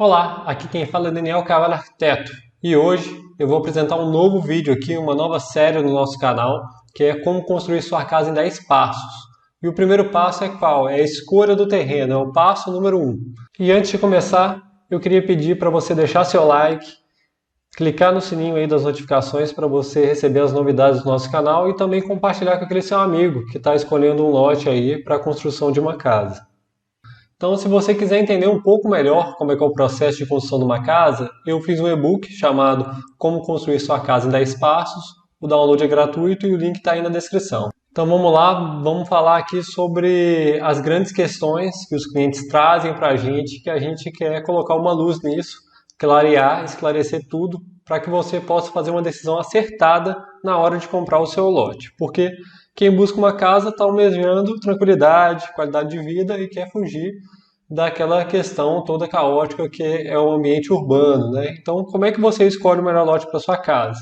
Olá, aqui quem fala é Daniel Carvalho Arquiteto e hoje eu vou apresentar um novo vídeo aqui, uma nova série no nosso canal, que é como construir sua casa em 10 passos. E o primeiro passo é qual? É a escolha do terreno, é o passo número 1. E antes de começar, eu queria pedir para você deixar seu like, clicar no sininho aí das notificações para você receber as novidades do nosso canal e também compartilhar com aquele seu amigo que está escolhendo um lote aí para a construção de uma casa. Então, se você quiser entender um pouco melhor como é que é o processo de construção de uma casa, eu fiz um e-book chamado Como Construir Sua Casa em 10 Passos. O download é gratuito e o link está aí na descrição. Então vamos lá, vamos falar aqui sobre as grandes questões que os clientes trazem para que a gente quer colocar uma luz nisso, clarear, esclarecer tudo, para que você possa fazer uma decisão acertada na hora de comprar o seu lote. Porque quem busca uma casa está almejando tranquilidade, qualidade de vida e quer fugir daquela questão toda caótica que é o ambiente urbano, né? Então, como é que você escolhe o melhor lote para sua casa?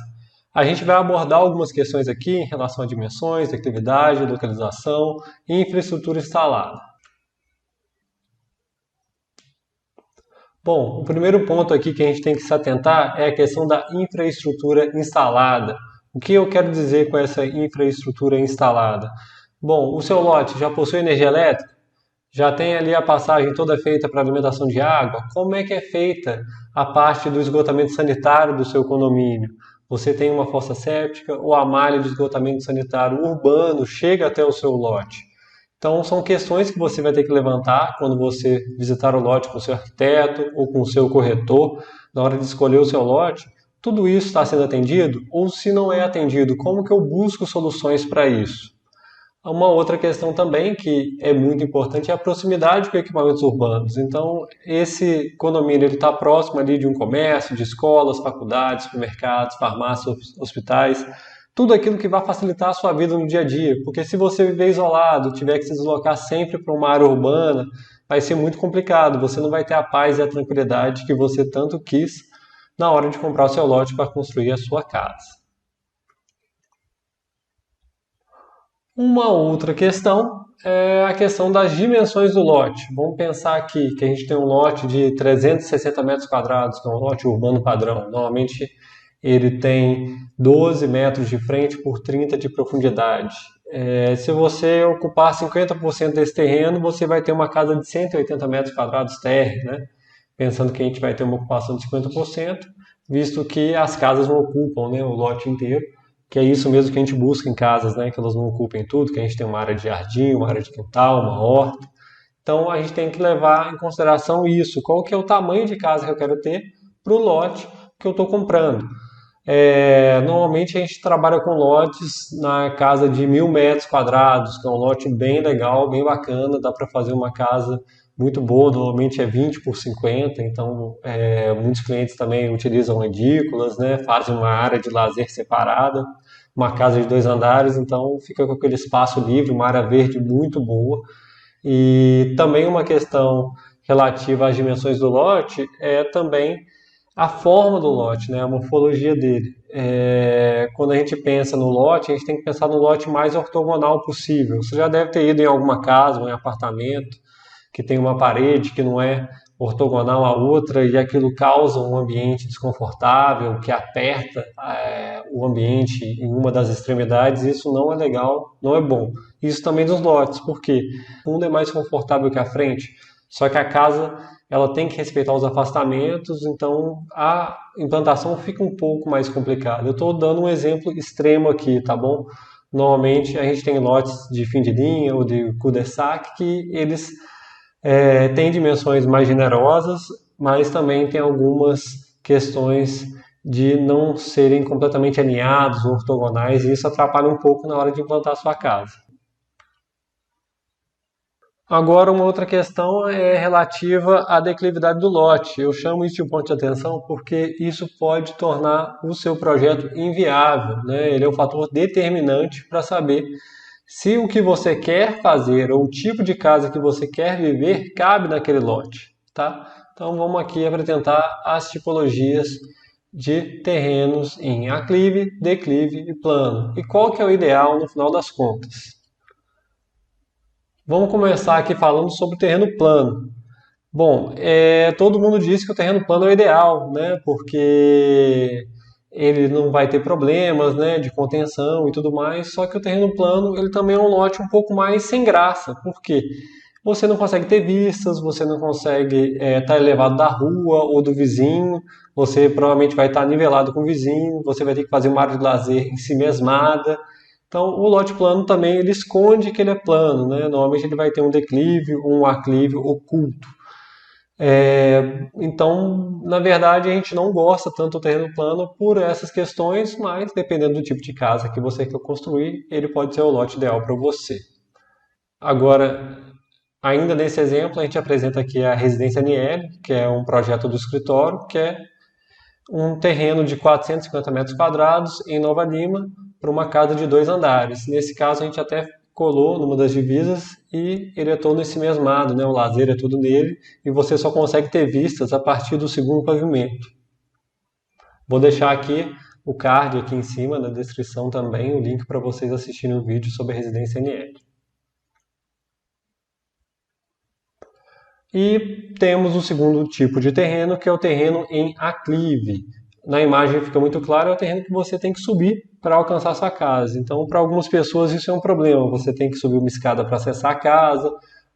A gente vai abordar algumas questões aqui em relação a dimensões, atividade, localização e infraestrutura instalada. Bom, o primeiro ponto aqui que a gente tem que se atentar é a questão da infraestrutura instalada. O que eu quero dizer com essa infraestrutura instalada? Bom, o seu lote já possui energia elétrica? Já tem ali a passagem toda feita para alimentação de água? Como é que é feita a parte do esgotamento sanitário do seu condomínio? Você tem uma fossa séptica ou a malha de esgotamento sanitário urbano chega até o seu lote? Então, são questões que você vai ter que levantar quando você visitar o lote com o seu arquiteto ou com o seu corretor, na hora de escolher o seu lote. Tudo isso está sendo atendido? Ou se não é atendido, como que eu busco soluções para isso? Uma outra questão também que é muito importante é a proximidade com equipamentos urbanos. Então, esse condomínio está próximo ali de um comércio, de escolas, faculdades, supermercados, farmácias, hospitais, tudo aquilo que vai facilitar a sua vida no dia a dia. Porque se você viver isolado, tiver que se deslocar sempre para uma área urbana, vai ser muito complicado. Você não vai ter a paz e a tranquilidade que você tanto quis na hora de comprar o seu lote para construir a sua casa. Uma outra questão é a questão das dimensões do lote. Vamos pensar aqui que a gente tem um lote de 360 metros quadrados, que é um lote urbano padrão. Normalmente ele tem 12 metros de frente por 30 de profundidade. Se você ocupar 50% desse terreno, você vai ter uma casa de 180 metros quadrados térreo, né? Pensando que a gente vai ter uma ocupação de 50%, visto que as casas não ocupam, né, o lote inteiro, que é isso mesmo que a gente busca em casas, né, que elas não ocupem tudo, que a gente tem uma área de jardim, uma área de quintal, uma horta. Então a gente tem que levar em consideração isso, qual que é o tamanho de casa que eu quero ter para o lote que eu estou comprando. Normalmente a gente trabalha com lotes na casa de 1.000 metros quadrados, que é um lote bem legal, bem bacana, dá para fazer uma casa muito boa, normalmente é 20 por 50, então muitos clientes também utilizam edículas, né, fazem uma área de lazer separada, uma casa de 2 andares, então fica com aquele espaço livre, uma área verde muito boa. E também uma questão relativa às dimensões do lote é também a forma do lote, né, a morfologia dele. Quando a gente pensa no lote, a gente tem que pensar no lote mais ortogonal possível. Você já deve ter ido em alguma casa ou em apartamento que tem uma parede que não é ortogonal à outra e aquilo causa um ambiente desconfortável, que aperta o ambiente em uma das extremidades. Isso não é legal, não é bom. Isso também dos lotes, porque o fundo é mais confortável que a frente, só que a casa ela tem que respeitar os afastamentos, então a implantação fica um pouco mais complicada. Eu estou dando um exemplo extremo aqui, tá bom? Normalmente a gente tem lotes de fim de linha ou de cul-de-sac que eles têm dimensões mais generosas, mas também tem algumas questões de não serem completamente alinhados ou ortogonais e isso atrapalha um pouco na hora de implantar a sua casa. Agora, uma outra questão é relativa à declividade do lote. Eu chamo isso de ponto de atenção porque isso pode tornar o seu projeto inviável, né? Ele é um fator determinante para saber se o que você quer fazer ou o tipo de casa que você quer viver cabe naquele lote, tá? Então, vamos aqui apresentar as tipologias de terrenos em aclive, declive e plano. E qual que é o ideal no final das contas? Vamos começar aqui falando sobre o terreno plano. Bom, todo mundo diz que o terreno plano é o ideal, né? Porque ele não vai ter problemas, né, de contenção e tudo mais. Só que o terreno plano, ele também é um lote um pouco mais sem graça. Por quê? Você não consegue ter vistas, você não consegue estar elevado da rua ou do vizinho. Você provavelmente vai estar nivelado com o vizinho. Você vai ter que fazer uma área de lazer em si mesmada. Então, o lote plano também ele esconde que ele é plano, né? Normalmente ele vai ter um declive, um aclive oculto. Então, na verdade, a gente não gosta tanto do terreno plano por essas questões, mas dependendo do tipo de casa que você quer construir, ele pode ser o lote ideal para você. Agora, ainda nesse exemplo, a gente apresenta aqui a residência Aniele, que é um projeto do escritório, que é um terreno de 450 metros quadrados em Nova Lima para uma casa de 2 andares. Nesse caso, a gente até colou numa das divisas e ele é todo ensimesmado, né? O lazer é tudo nele e você só consegue ter vistas a partir do segundo pavimento. Vou deixar aqui o card aqui em cima na descrição também, o link para vocês assistirem o vídeo sobre a residência NL. E temos o segundo tipo de terreno, que é o terreno em aclive. Na imagem fica muito claro, é o terreno que você tem que subir para alcançar a sua casa. Então, para algumas pessoas isso é um problema. Você tem que subir uma escada para acessar a casa,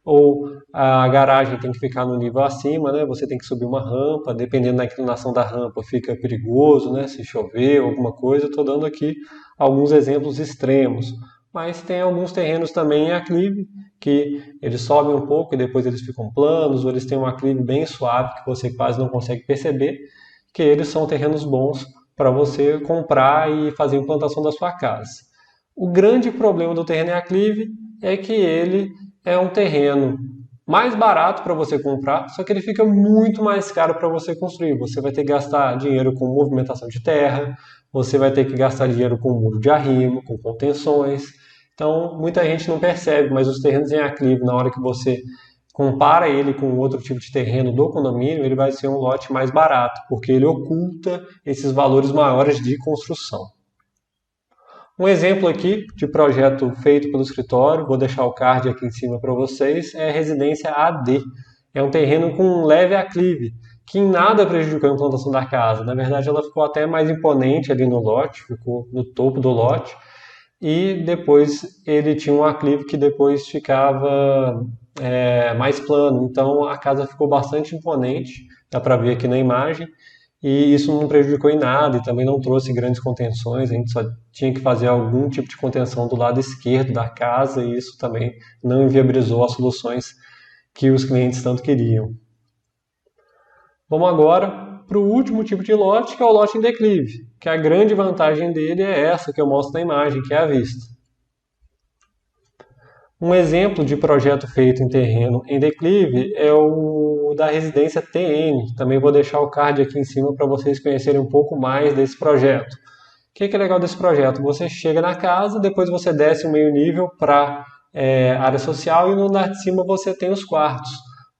ou a garagem tem que ficar no nível acima, né? Você tem que subir uma rampa, dependendo da inclinação da rampa, fica perigoso, né? Se chover, alguma coisa. Estou dando aqui alguns exemplos extremos. Mas tem alguns terrenos também em aclive, que eles sobem um pouco e depois eles ficam planos, ou eles têm um aclive bem suave que você quase não consegue perceber, que eles são terrenos bons para você comprar e fazer a implantação da sua casa. O grande problema do terreno em aclive é que ele é um terreno mais barato para você comprar, só que ele fica muito mais caro para você construir. Você vai ter que gastar dinheiro com movimentação de terra, você vai ter que gastar dinheiro com muro de arrimo, com contenções. Então, muita gente não percebe, mas os terrenos em aclive, na hora que você compara ele com outro tipo de terreno do condomínio, ele vai ser um lote mais barato, porque ele oculta esses valores maiores de construção. Um exemplo aqui de projeto feito pelo escritório, vou deixar o card aqui em cima para vocês, é a residência AD. É um terreno com um leve aclive, que em nada prejudicou a implantação da casa. Na verdade, ela ficou até mais imponente ali no lote, ficou no topo do lote. E depois ele tinha um aclive que depois ficava mais plano. Então a casa ficou bastante imponente, dá para ver aqui na imagem. E isso não prejudicou em nada e também não trouxe grandes contenções. A gente só tinha que fazer algum tipo de contenção do lado esquerdo da casa e isso também não inviabilizou as soluções que os clientes tanto queriam. Vamos agora para o último tipo de lote, que é o lote em declive, que a grande vantagem dele é essa que eu mostro na imagem, que é a vista. Um exemplo de projeto feito em terreno em declive é o da residência TN. Também vou deixar o card aqui em cima para vocês conhecerem um pouco mais desse projeto. O que é legal desse projeto? Você chega na casa, depois você desce um meio nível para área social e no andar de cima você tem os quartos.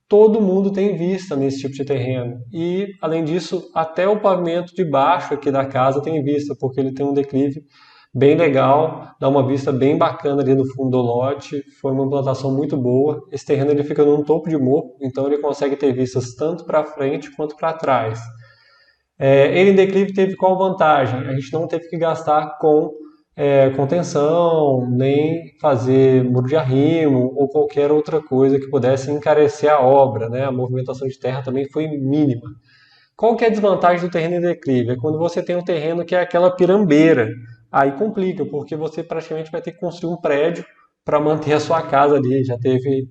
Todo mundo tem vista nesse tipo de terreno. E, além disso, até o pavimento de baixo aqui da casa tem vista, porque ele tem um declive bem legal, dá uma vista bem bacana ali no fundo do lote. Foi uma implantação muito boa. Esse terreno ele fica num topo de morro, então ele consegue ter vistas tanto para frente quanto para trás. Ele em declive teve qual vantagem? A gente não teve que gastar com contenção, nem fazer muro de arrimo ou qualquer outra coisa que pudesse encarecer a obra, né? A movimentação de terra também foi mínima. Qual que é a desvantagem do terreno em declive? É quando você tem um terreno que é aquela pirambeira. Aí complica, porque você praticamente vai ter que construir um prédio para manter a sua casa ali. Já teve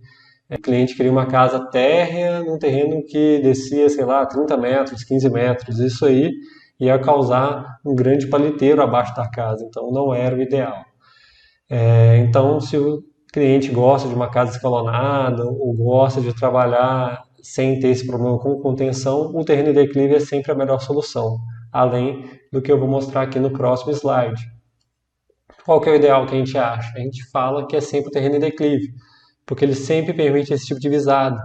cliente que queria uma casa térrea num terreno que descia, sei lá, 30 metros, 15 metros. Isso aí ia causar um grande paliteiro abaixo da casa, então não era o ideal. Então, se o cliente gosta de uma casa escalonada ou gosta de trabalhar sem ter esse problema com contenção, o terreno em declive é sempre a melhor solução, além do que eu vou mostrar aqui no próximo slide. Qual que é o ideal que a gente acha? A gente fala que é sempre o terreno em declive, porque ele sempre permite esse tipo de visada.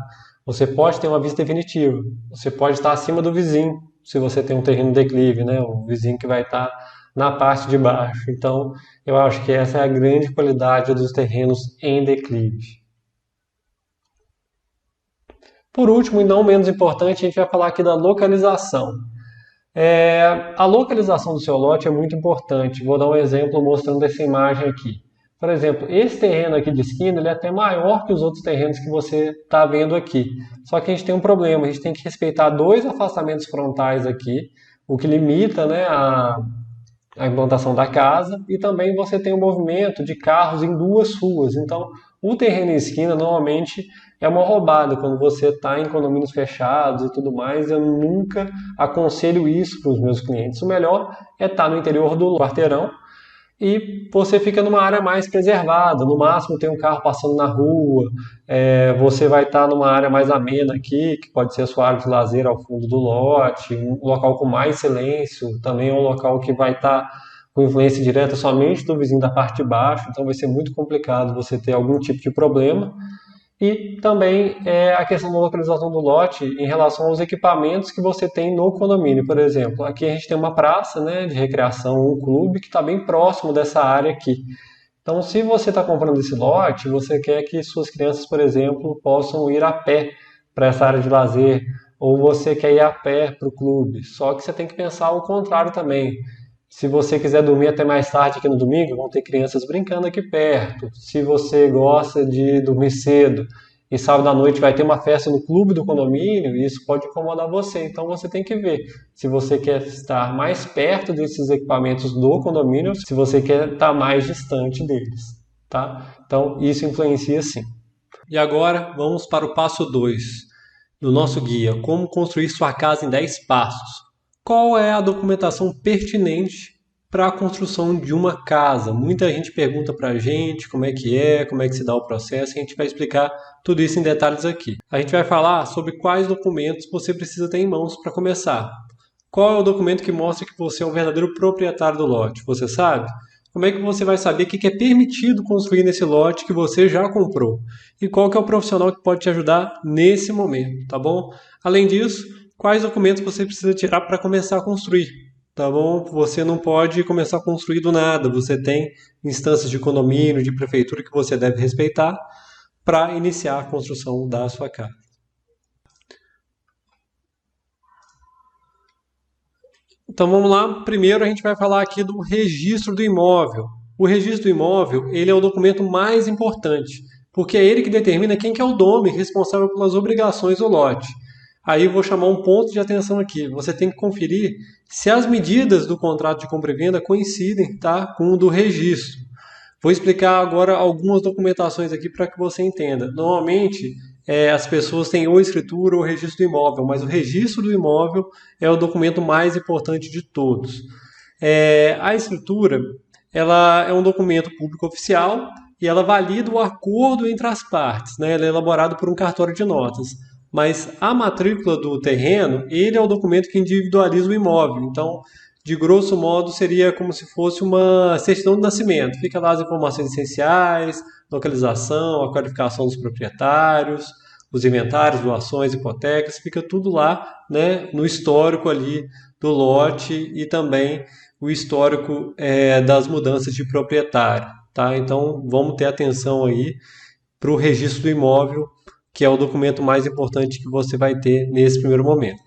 Você pode ter uma vista definitiva, você pode estar acima do vizinho, se você tem um terreno em declive, né? O vizinho que vai estar na parte de baixo. Então, eu acho que essa é a grande qualidade dos terrenos em declive. Por último, e não menos importante, a gente vai falar aqui da localização. A localização do seu lote é muito importante. Vou dar um exemplo mostrando essa imagem aqui. Por exemplo, esse terreno aqui de esquina ele é até maior que os outros terrenos que você está vendo aqui. Só que a gente tem um problema, a gente tem que respeitar 2 afastamentos frontais aqui, o que limita, né, a implantação da casa, e também você tem um movimento de carros em 2 ruas. Então, o terreno em esquina normalmente é uma roubada quando você está em condomínios fechados e tudo mais. Eu nunca aconselho isso para os meus clientes. O melhor é estar no interior do quarteirão e você fica numa área mais preservada. No máximo tem um carro passando na rua, você vai estar numa área mais amena aqui, que pode ser a sua área de lazer ao fundo do lote, um local com mais silêncio, também é um local que vai estar com influência direta somente do vizinho da parte de baixo, então vai ser muito complicado você ter algum tipo de problema. E também a questão da localização do lote em relação aos equipamentos que você tem no condomínio. Por exemplo, aqui a gente tem uma praça, né, de recreação, um clube que está bem próximo dessa área aqui. Então, se você está comprando esse lote, você quer que suas crianças, por exemplo, possam ir a pé para essa área de lazer, ou você quer ir a pé para o clube. Só que você tem que pensar o contrário também. Se você quiser dormir até mais tarde aqui no domingo, vão ter crianças brincando aqui perto. Se você gosta de dormir cedo e sábado à noite vai ter uma festa no clube do condomínio, isso pode incomodar você. Então você tem que ver se você quer estar mais perto desses equipamentos do condomínio, se você quer estar mais distante deles, tá? Então isso influencia sim. E agora vamos para o passo 2 do nosso guia, como construir sua casa em 10 passos. Qual é a documentação pertinente para a construção de uma casa? Muita gente pergunta para a gente como é que se dá o processo, e a gente vai explicar tudo isso em detalhes aqui. A gente vai falar sobre quais documentos você precisa ter em mãos para começar. Qual é o documento que mostra que você é o verdadeiro proprietário do lote? Você sabe? Como é que você vai saber o que é permitido construir nesse lote que você já comprou? E qual que é o profissional que pode te ajudar nesse momento, tá bom? Além disso, quais documentos você precisa tirar para começar a construir, tá bom? Você não pode começar a construir do nada, você tem instâncias de condomínio, de prefeitura que você deve respeitar para iniciar a construção da sua casa. Então vamos lá, primeiro a gente vai falar aqui do registro do imóvel. O registro do imóvel, ele é o documento mais importante, porque é ele que determina quem que é o dono e responsável pelas obrigações do lote. Aí eu vou chamar um ponto de atenção aqui. Você tem que conferir se as medidas do contrato de compra e venda coincidem, tá, com o do registro. Vou explicar agora algumas documentações aqui para que você entenda. Normalmente, as pessoas têm ou escritura ou registro do imóvel, mas o registro do imóvel é o documento mais importante de todos. A escritura, ela é um documento público oficial e ela valida o acordo entre as partes, né? Ela é elaborado por um cartório de notas. Mas a matrícula do terreno, ele é o documento que individualiza o imóvel. Então, de grosso modo, seria como se fosse uma certidão de nascimento. Fica lá as informações essenciais, localização, a qualificação dos proprietários, os inventários, doações, hipotecas, fica tudo lá, né, no histórico ali do lote e também o histórico das mudanças de proprietário, tá? Então, vamos ter atenção aí para o registro do imóvel, que é o documento mais importante que você vai ter nesse primeiro momento.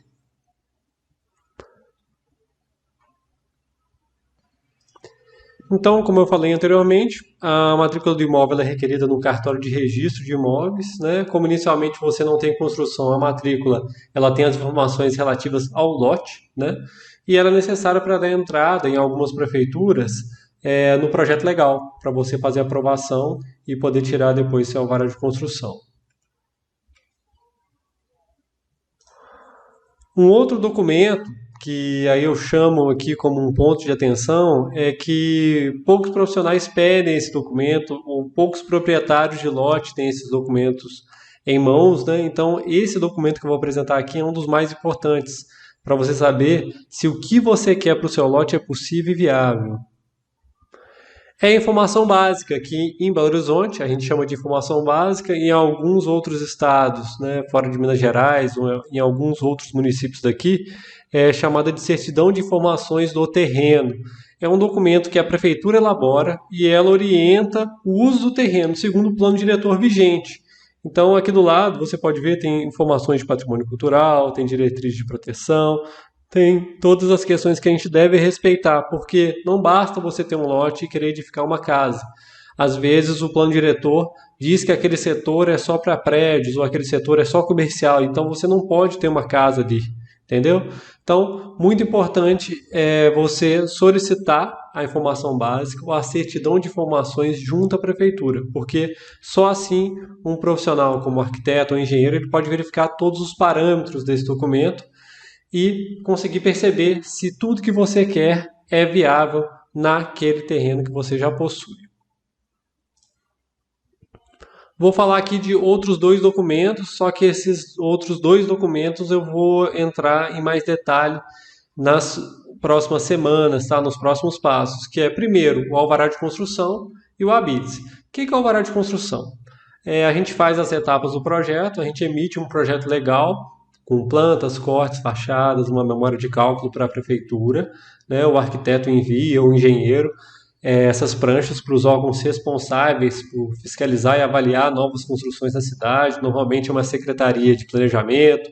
Então, como eu falei anteriormente, a matrícula do imóvel é requerida no cartório de registro de imóveis, né? Como inicialmente você não tem construção, a matrícula ela tem as informações relativas ao lote, né? E ela é necessária para dar entrada em algumas prefeituras no projeto legal, para você fazer a aprovação e poder tirar depois seu alvará de construção. Um outro documento que aí eu chamo aqui como um ponto de atenção é que poucos profissionais pedem esse documento, ou poucos proprietários de lote têm esses documentos em mãos, né? Então esse documento que eu vou apresentar aqui é um dos mais importantes para você saber se o que você quer para o seu lote é possível e viável. É informação básica, que em Belo Horizonte a gente chama de informação básica, e em alguns outros estados, né, fora de Minas Gerais, ou em alguns outros municípios daqui, é chamada de certidão de informações do terreno. É um documento que a prefeitura elabora e ela orienta o uso do terreno segundo o plano diretor vigente. Então, aqui do lado, você pode ver, tem informações de patrimônio cultural, tem diretrizes de proteção, tem todas as questões que a gente deve respeitar, porque não basta você ter um lote e querer edificar uma casa. Às vezes, o plano diretor diz que aquele setor é só para prédios, ou aquele setor é só comercial, então você não pode ter uma casa ali, entendeu? Então, muito importante é você solicitar a informação básica ou a certidão de informações junto à prefeitura, porque só assim um profissional como arquiteto ou engenheiro ele pode verificar todos os parâmetros desse documento e conseguir perceber se tudo que você quer é viável naquele terreno que você já possui. Vou falar aqui de outros dois documentos, só que esses outros dois documentos eu vou entrar em mais detalhe nas próximas semanas, tá? Nos próximos passos, que é primeiro o alvará de construção e o habite. O que é o alvará de construção? A gente faz as etapas do projeto, a gente emite um projeto legal com plantas, cortes, fachadas, uma memória de cálculo para a prefeitura, né? O arquiteto envia, o engenheiro, essas pranchas para os órgãos responsáveis por fiscalizar e avaliar novas construções na cidade, normalmente é uma secretaria de planejamento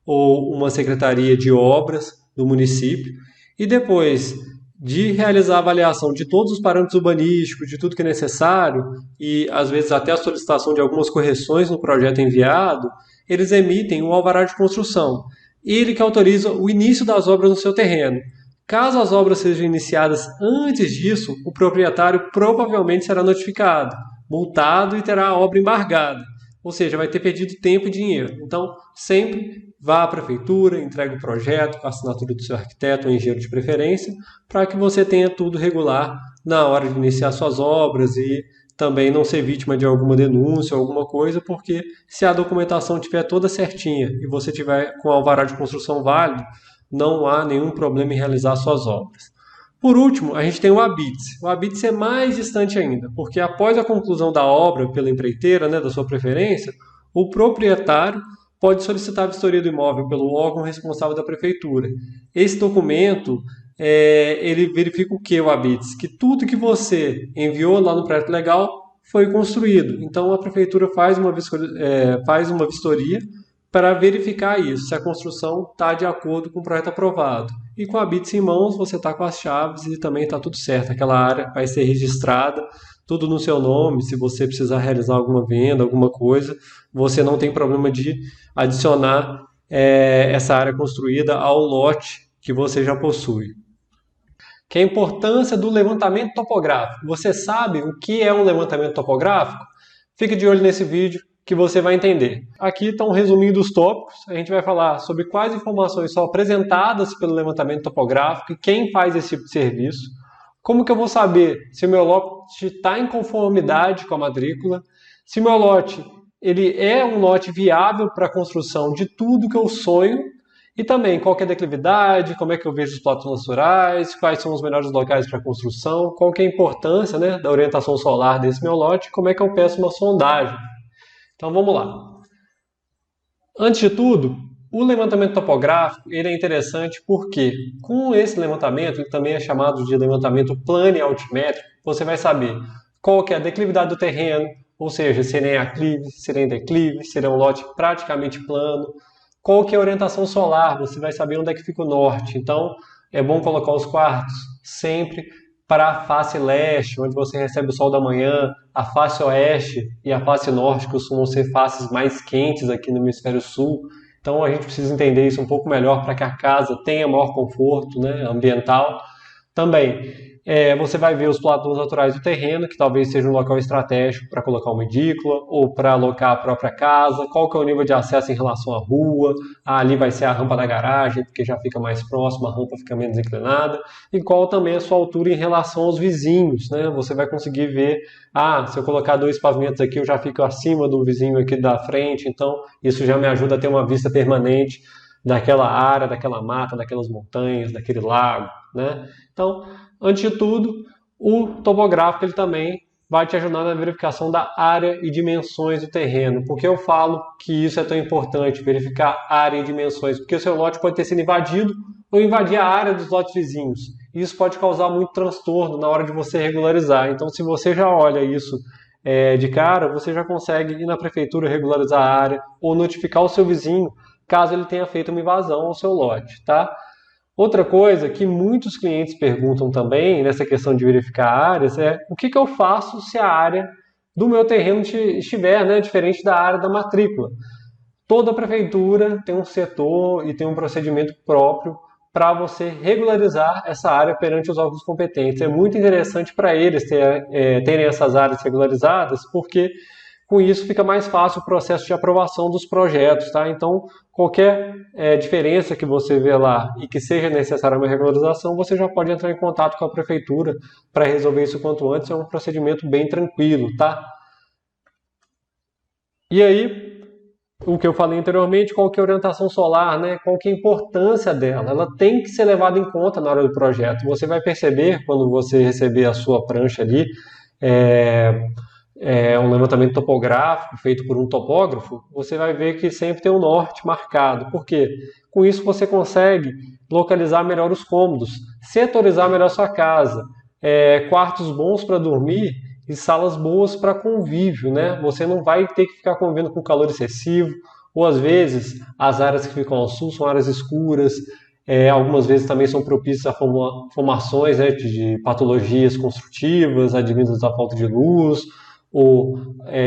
ou uma secretaria de obras do município, e depois de realizar a avaliação de todos os parâmetros urbanísticos, de tudo que é necessário, e às vezes até a solicitação de algumas correções no projeto enviado, eles emitem o alvará de construção, ele que autoriza o início das obras no seu terreno. Caso as obras sejam iniciadas antes disso, o proprietário provavelmente será notificado, multado e terá a obra embargada. Ou seja, vai ter perdido tempo e dinheiro. Então, sempre vá à prefeitura, entregue o projeto com a assinatura do seu arquiteto ou engenheiro de preferência, para que você tenha tudo regular na hora de iniciar suas obras e também não ser vítima de alguma denúncia ou alguma coisa, porque se a documentação estiver toda certinha e você tiver com o alvará de construção válido, não há nenhum problema em realizar suas obras. Por último, a gente tem o habite. O habite é mais distante ainda, porque após a conclusão da obra pela empreiteira, né, da sua preferência, o proprietário pode solicitar a vistoria do imóvel pelo órgão responsável da prefeitura. Esse documento, ele verifica o que, o habite? Que tudo que você enviou lá no projeto legal foi construído. Então, a prefeitura faz uma vistoria para verificar isso, se a construção está de acordo com o projeto aprovado. E com a BITS em mãos, você está com as chaves e também está tudo certo. Aquela área vai ser registrada, tudo no seu nome. Se você precisar realizar alguma venda, alguma coisa, você não tem problema de adicionar essa área construída ao lote que você já possui. Que é a importância do levantamento topográfico. Você sabe o que é um levantamento topográfico? Fique de olho nesse vídeo que você vai entender. Aqui está um resuminho dos tópicos. A gente vai falar sobre quais informações são apresentadas pelo levantamento topográfico e quem faz esse tipo de serviço. Como que eu vou saber se o meu lote está em conformidade com a matrícula, se o meu lote ele é um lote viável para a construção de tudo que eu sonho, e também qual que é a declividade, como é que eu vejo os platos naturais, quais são os melhores locais para construção, qual que é a importância, né, da orientação solar desse meu lote, como é que eu peço uma sondagem. Então vamos lá. Antes de tudo, o levantamento topográfico ele é interessante porque com esse levantamento, ele também é chamado de levantamento plane-altimétrico, você vai saber qual que é a declividade do terreno, ou seja, se ele é em aclive, se ele é em declive, se ele é um lote praticamente plano, qual que é a orientação solar, você vai saber onde é que fica o norte. Então é bom colocar os quartos sempre para a face leste, onde você recebe o sol da manhã, a face oeste e a face norte costumam ser faces mais quentes aqui no hemisfério sul. Então a gente precisa entender isso um pouco melhor para que a casa tenha maior conforto, né, ambiental. Também você vai ver os platôs naturais do terreno, que talvez seja um local estratégico para colocar uma edícula ou para alocar a própria casa, qual que é o nível de acesso em relação à rua, ali vai ser a rampa da garagem, porque já fica mais próxima, a rampa fica menos inclinada, e qual também a sua altura em relação aos vizinhos, né? Você vai conseguir ver, se eu colocar 2 pavimentos aqui, eu já fico acima do vizinho aqui da frente, então isso já me ajuda a ter uma vista permanente daquela área, daquela mata, daquelas montanhas, daquele lago, né? Então, antes de tudo, o topográfico ele também vai te ajudar na verificação da área e dimensões do terreno. Por que eu falo que isso é tão importante, verificar área e dimensões? Porque o seu lote pode ter sido invadido ou invadir a área dos lotes vizinhos. Isso pode causar muito transtorno na hora de você regularizar. Então, se você já olha isso de cara, você já consegue ir na prefeitura regularizar a área ou notificar o seu vizinho caso ele tenha feito uma invasão ao seu lote, tá? Outra coisa que muitos clientes perguntam também nessa questão de verificar áreas é o que eu faço se a área do meu terreno estiver, né, diferente da área da matrícula. Toda prefeitura tem um setor e tem um procedimento próprio para você regularizar essa área perante os órgãos competentes. É muito interessante para eles terem essas áreas regularizadas, porque com isso fica mais fácil o processo de aprovação dos projetos, tá? Então, qualquer diferença que você vê lá e que seja necessária uma regularização, você já pode entrar em contato com a prefeitura para resolver isso quanto antes. É um procedimento bem tranquilo, tá? E aí, o que eu falei anteriormente, qual que é a orientação solar, né? Qual que é a importância dela? Ela tem que ser levada em conta na hora do projeto. Você vai perceber, quando você receber a sua prancha ali, é, um levantamento topográfico feito por um topógrafo, você vai ver que sempre tem um norte marcado. Por quê? Com isso você consegue localizar melhor os cômodos, setorizar melhor sua casa, quartos bons para dormir e salas boas para convívio, né? Você não vai ter que ficar convivendo com calor excessivo, ou às vezes as áreas que ficam ao sul são áreas escuras, algumas vezes também são propícias a formações, né, de patologias construtivas advindas da falta de luz ou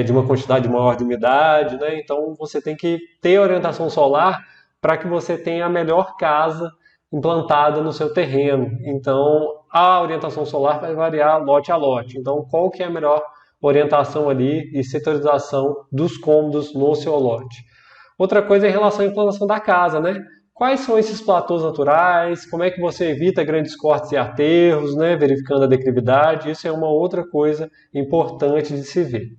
de uma quantidade maior de umidade, né? Então você tem que ter orientação solar para que você tenha a melhor casa implantada no seu terreno. Então a orientação solar vai variar lote a lote. Então qual que é a melhor orientação ali e setorização dos cômodos no seu lote? Outra coisa é em relação à implantação da casa, né? Quais são esses platôs naturais? Como é que você evita grandes cortes e aterros, né? Verificando a declividade. Isso é uma outra coisa importante de se ver.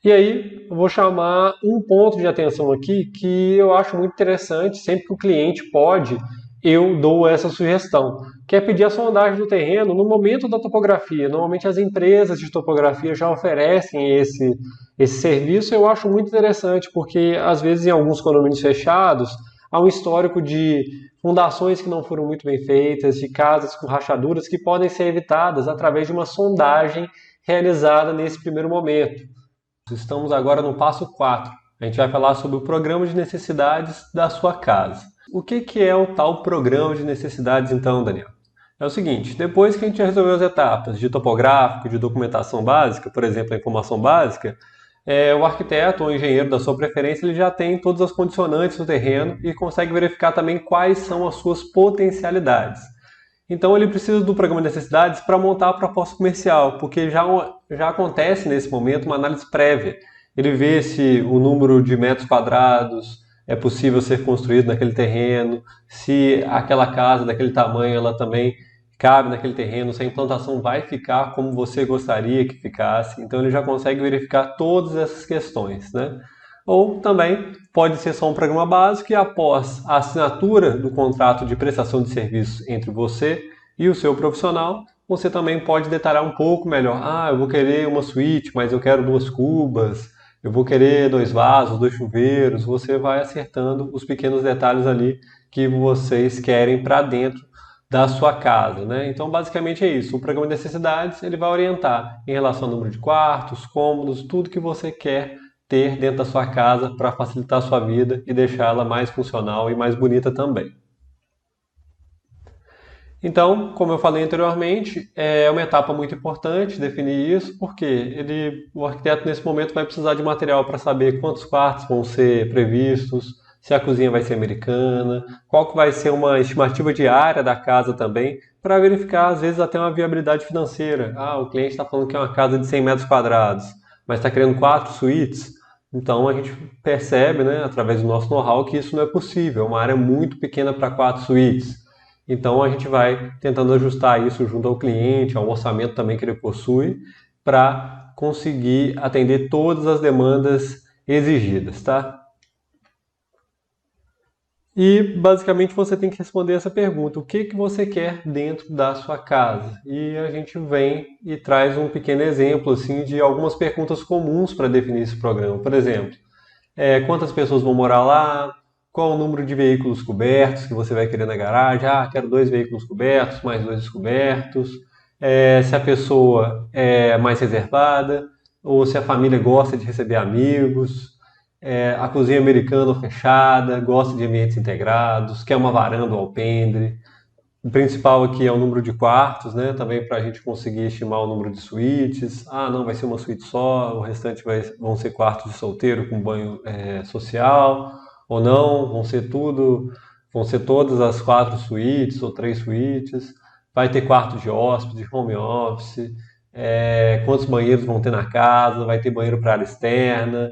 E aí, eu vou chamar um ponto de atenção aqui que eu acho muito interessante. Sempre que o cliente pode, eu dou essa sugestão, que é pedir a sondagem do terreno no momento da topografia. Normalmente as empresas de topografia já oferecem esse serviço. Eu acho muito interessante, porque às vezes em alguns condomínios fechados há um histórico de fundações que não foram muito bem feitas, de casas com rachaduras que podem ser evitadas através de uma sondagem realizada nesse primeiro momento. Estamos agora no passo 4. A gente vai falar sobre o programa de necessidades da sua casa. O que é o tal programa de necessidades então, Daniel? É o seguinte, depois que a gente resolveu as etapas de topográfico, de documentação básica, por exemplo, a informação básica, o arquiteto ou engenheiro da sua preferência ele já tem todas as condicionantes do terreno e consegue verificar também quais são as suas potencialidades. Então ele precisa do programa de necessidades para montar a proposta comercial, porque já acontece nesse momento uma análise prévia. Ele vê se o número de metros quadrados é possível ser construído naquele terreno, se aquela casa daquele tamanho ela também cabe naquele terreno, se a implantação vai ficar como você gostaria que ficasse. Então ele já consegue verificar todas essas questões, né? Ou também pode ser só um programa básico e após a assinatura do contrato de prestação de serviço entre você e o seu profissional, você também pode detalhar um pouco melhor. Ah, eu vou querer uma suíte, mas eu quero 2 cubas, eu vou querer 2 vasos, 2 chuveiros. Você vai acertando os pequenos detalhes ali que vocês querem para dentro da sua casa, né? Então, basicamente é isso. O programa de necessidades ele vai orientar em relação ao número de quartos, cômodos, tudo que você quer ter dentro da sua casa para facilitar a sua vida e deixá-la mais funcional e mais bonita também. Então, como eu falei anteriormente, é uma etapa muito importante definir isso, porque o arquiteto nesse momento vai precisar de material para saber quantos quartos vão ser previstos, se a cozinha vai ser americana, qual que vai ser uma estimativa de área da casa também, para verificar às vezes até uma viabilidade financeira. Ah, o cliente está falando que é uma casa de 100 metros quadrados, mas está querendo 4 suítes. Então a gente percebe, né, através do nosso know-how, que isso não é possível, é uma área muito pequena para 4 suítes. Então a gente vai tentando ajustar isso junto ao cliente, ao orçamento também que ele possui, para conseguir atender todas as demandas exigidas, tá? E basicamente você tem que responder essa pergunta: o que você quer dentro da sua casa? E a gente vem e traz um pequeno exemplo assim de algumas perguntas comuns para definir esse programa. Por exemplo, quantas pessoas vão morar lá? Qual o número de veículos cobertos que você vai querer na garagem? Ah, quero 2 veículos cobertos, mais 2 descobertos. se a pessoa é mais reservada, ou se a família gosta de receber amigos, a cozinha americana fechada, gosta de ambientes integrados, quer uma varanda ou alpendre. O principal aqui é o número de quartos, né? Também para a gente conseguir estimar o número de suítes. Ah, não, vai ser uma suíte só, o restante vão ser quartos de solteiro com banho social, ou não, vão ser todas as 4 suítes ou 3 suítes. Vai ter quarto de hóspede, home office, quantos banheiros vão ter na casa, vai ter banheiro para área externa.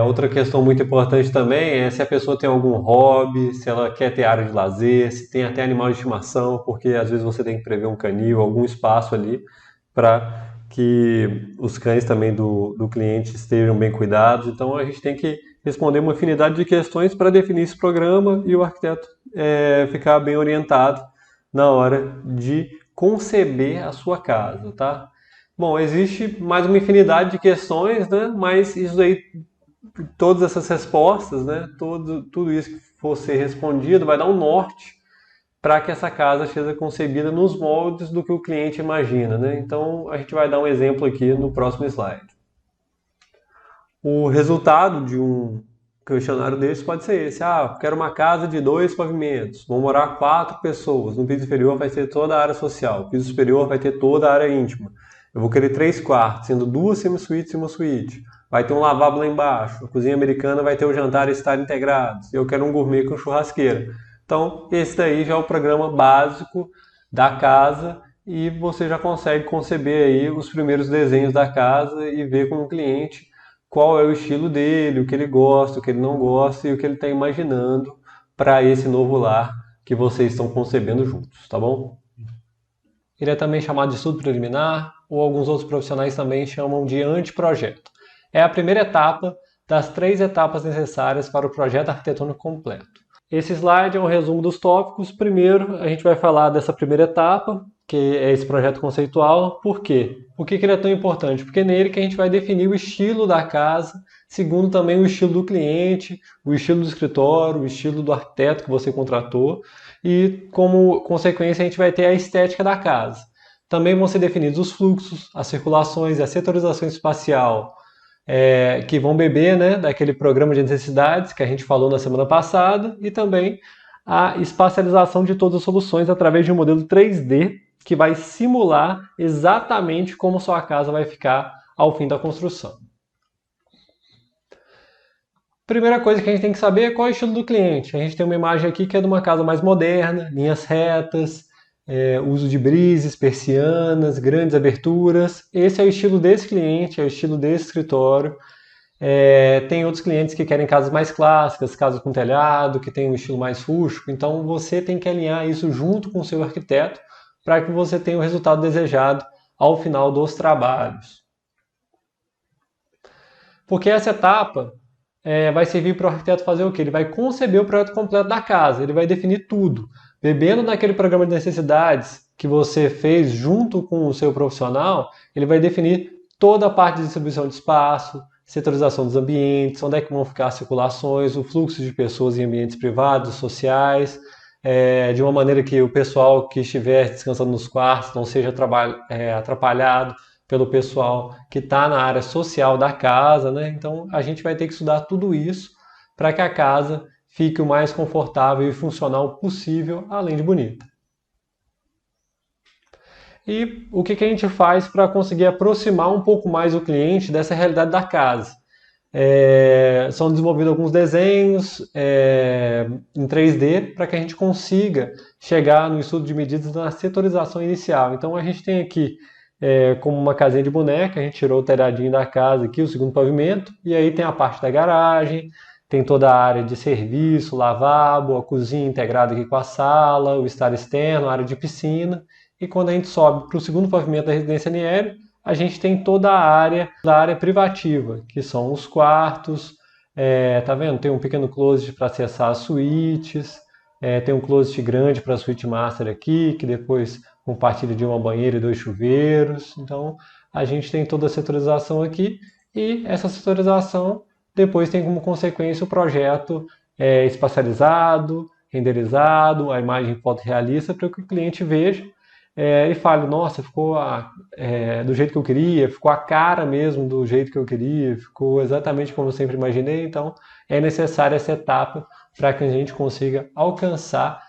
Outra questão muito importante também é se a pessoa tem algum hobby, se ela quer ter área de lazer, se tem até animal de estimação, porque às vezes você tem que prever um canil, algum espaço ali para que os cães também do cliente estejam bem cuidados. Então a gente tem que responder uma infinidade de questões para definir esse programa e o arquiteto ficar bem orientado na hora de conceber a sua casa, tá? Bom, existe mais uma infinidade de questões, né? Mas isso aí, todas essas respostas, né? Tudo isso que for ser respondido vai dar um norte para que essa casa seja concebida nos moldes do que o cliente imagina, né? Então a gente vai dar um exemplo aqui no próximo slide. O resultado de um questionário desse pode ser esse: ah, quero uma casa de 2 pavimentos, vão morar 4 pessoas, no piso inferior vai ter toda a área social, no piso superior vai ter toda a área íntima. Eu vou querer 3 quartos, sendo 2 semi-suítes e uma suíte. Vai ter um lavabo lá embaixo, a cozinha americana vai ter o jantar e estar integrados. Eu quero um gourmet com churrasqueira. Então, esse daí já é o programa básico da casa e você já consegue conceber aí os primeiros desenhos da casa e ver com o cliente qual é o estilo dele, o que ele gosta, o que ele não gosta e o que ele está imaginando para esse novo lar que vocês estão concebendo juntos, tá bom? Ele é também chamado de estudo preliminar, ou alguns outros profissionais também chamam de anteprojeto. É a primeira etapa das 3 etapas necessárias para o projeto arquitetônico completo. Esse slide é um resumo dos tópicos. Primeiro, a gente vai falar dessa primeira etapa, que é esse projeto conceitual. Por quê? Por que ele é tão importante? Porque é nele que a gente vai definir o estilo da casa, segundo também o estilo do cliente, o estilo do escritório, o estilo do arquiteto que você contratou, e como consequência a gente vai ter a estética da casa. Também vão ser definidos os fluxos, as circulações e a setorização espacial, que vão beber, né, daquele programa de necessidades que a gente falou na semana passada, e também a espacialização de todas as soluções através de um modelo 3D que vai simular exatamente como sua casa vai ficar ao fim da construção. Primeira coisa que a gente tem que saber é qual é o estilo do cliente. A gente tem uma imagem aqui que é de uma casa mais moderna, linhas retas, uso de brises, persianas, grandes aberturas. Esse é o estilo desse cliente, é o estilo desse escritório. Tem outros clientes que querem casas mais clássicas, casas com telhado, que tem um estilo mais rústico. Então você tem que alinhar isso junto com o seu arquiteto para que você tenha o resultado desejado ao final dos trabalhos. Porque essa etapa vai servir para o arquiteto fazer o quê? Ele vai conceber o projeto completo da casa, ele vai definir tudo. Bebendo naquele programa de necessidades que você fez junto com o seu profissional, ele vai definir toda a parte de distribuição de espaço, setorização dos ambientes, onde é que vão ficar as circulações, o fluxo de pessoas em ambientes privados, sociais, de uma maneira que o pessoal que estiver descansando nos quartos não seja atrapalhado pelo pessoal que está na área social da casa, né? Então a gente vai ter que estudar tudo isso para que a casa fique o mais confortável e funcional possível, além de bonita. E o que a gente faz para conseguir aproximar um pouco mais o cliente dessa realidade da casa? São desenvolvidos alguns desenhos em 3D para que a gente consiga chegar no estudo de medidas na setorização inicial. Então a gente tem aqui como uma casinha de boneca, a gente tirou o telhadinho da casa aqui, o segundo pavimento, e aí tem a parte da garagem, tem toda a área de serviço, lavabo, a cozinha integrada aqui com a sala, o estar externo, a área de piscina, e quando a gente sobe para o segundo pavimento da residência Nieri, a gente tem toda a área privativa, que são os quartos, tá vendo? Tem um pequeno closet para acessar as suítes, tem um closet grande para a suíte master aqui, que depois compartilha de uma banheira e 2 chuveiros. Então a gente tem toda a setorização aqui e essa setorização depois tem como consequência o projeto espacializado, renderizado, a imagem fotorrealista para que o cliente veja e fale, nossa, ficou do jeito que eu queria, ficou a cara mesmo do jeito que eu queria, ficou exatamente como eu sempre imaginei. Então, é necessária essa etapa para que a gente consiga alcançar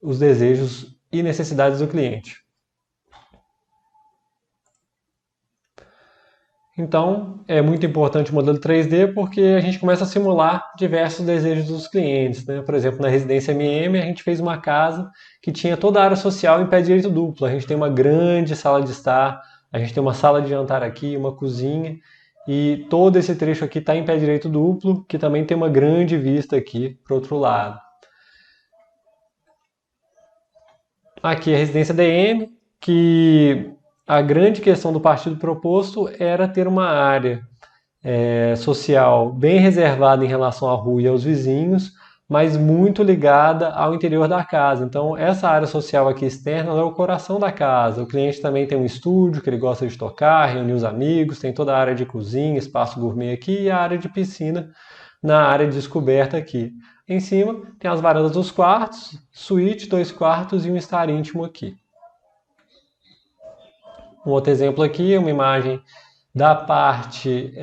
os desejos e necessidades do cliente. Então, é muito importante o modelo 3D porque a gente começa a simular diversos desejos dos clientes, né? Por exemplo, na residência MM, a gente fez uma casa que tinha toda a área social em pé direito duplo. A gente tem uma grande sala de estar, a gente tem uma sala de jantar aqui, uma cozinha, e todo esse trecho aqui está em pé direito duplo, que também tem uma grande vista aqui para o outro lado. Aqui a residência DM, que a grande questão do partido proposto era ter uma área social bem reservada em relação à rua e aos vizinhos, mas muito ligada ao interior da casa. Então, essa área social aqui externa é o coração da casa. O cliente também tem um estúdio que ele gosta de tocar, reunir os amigos, tem toda a área de cozinha, espaço gourmet aqui e a área de piscina na área de descoberta aqui. Em cima tem as varandas dos quartos, suíte, 2 quartos e um estar íntimo aqui. Um outro exemplo aqui é uma imagem da parte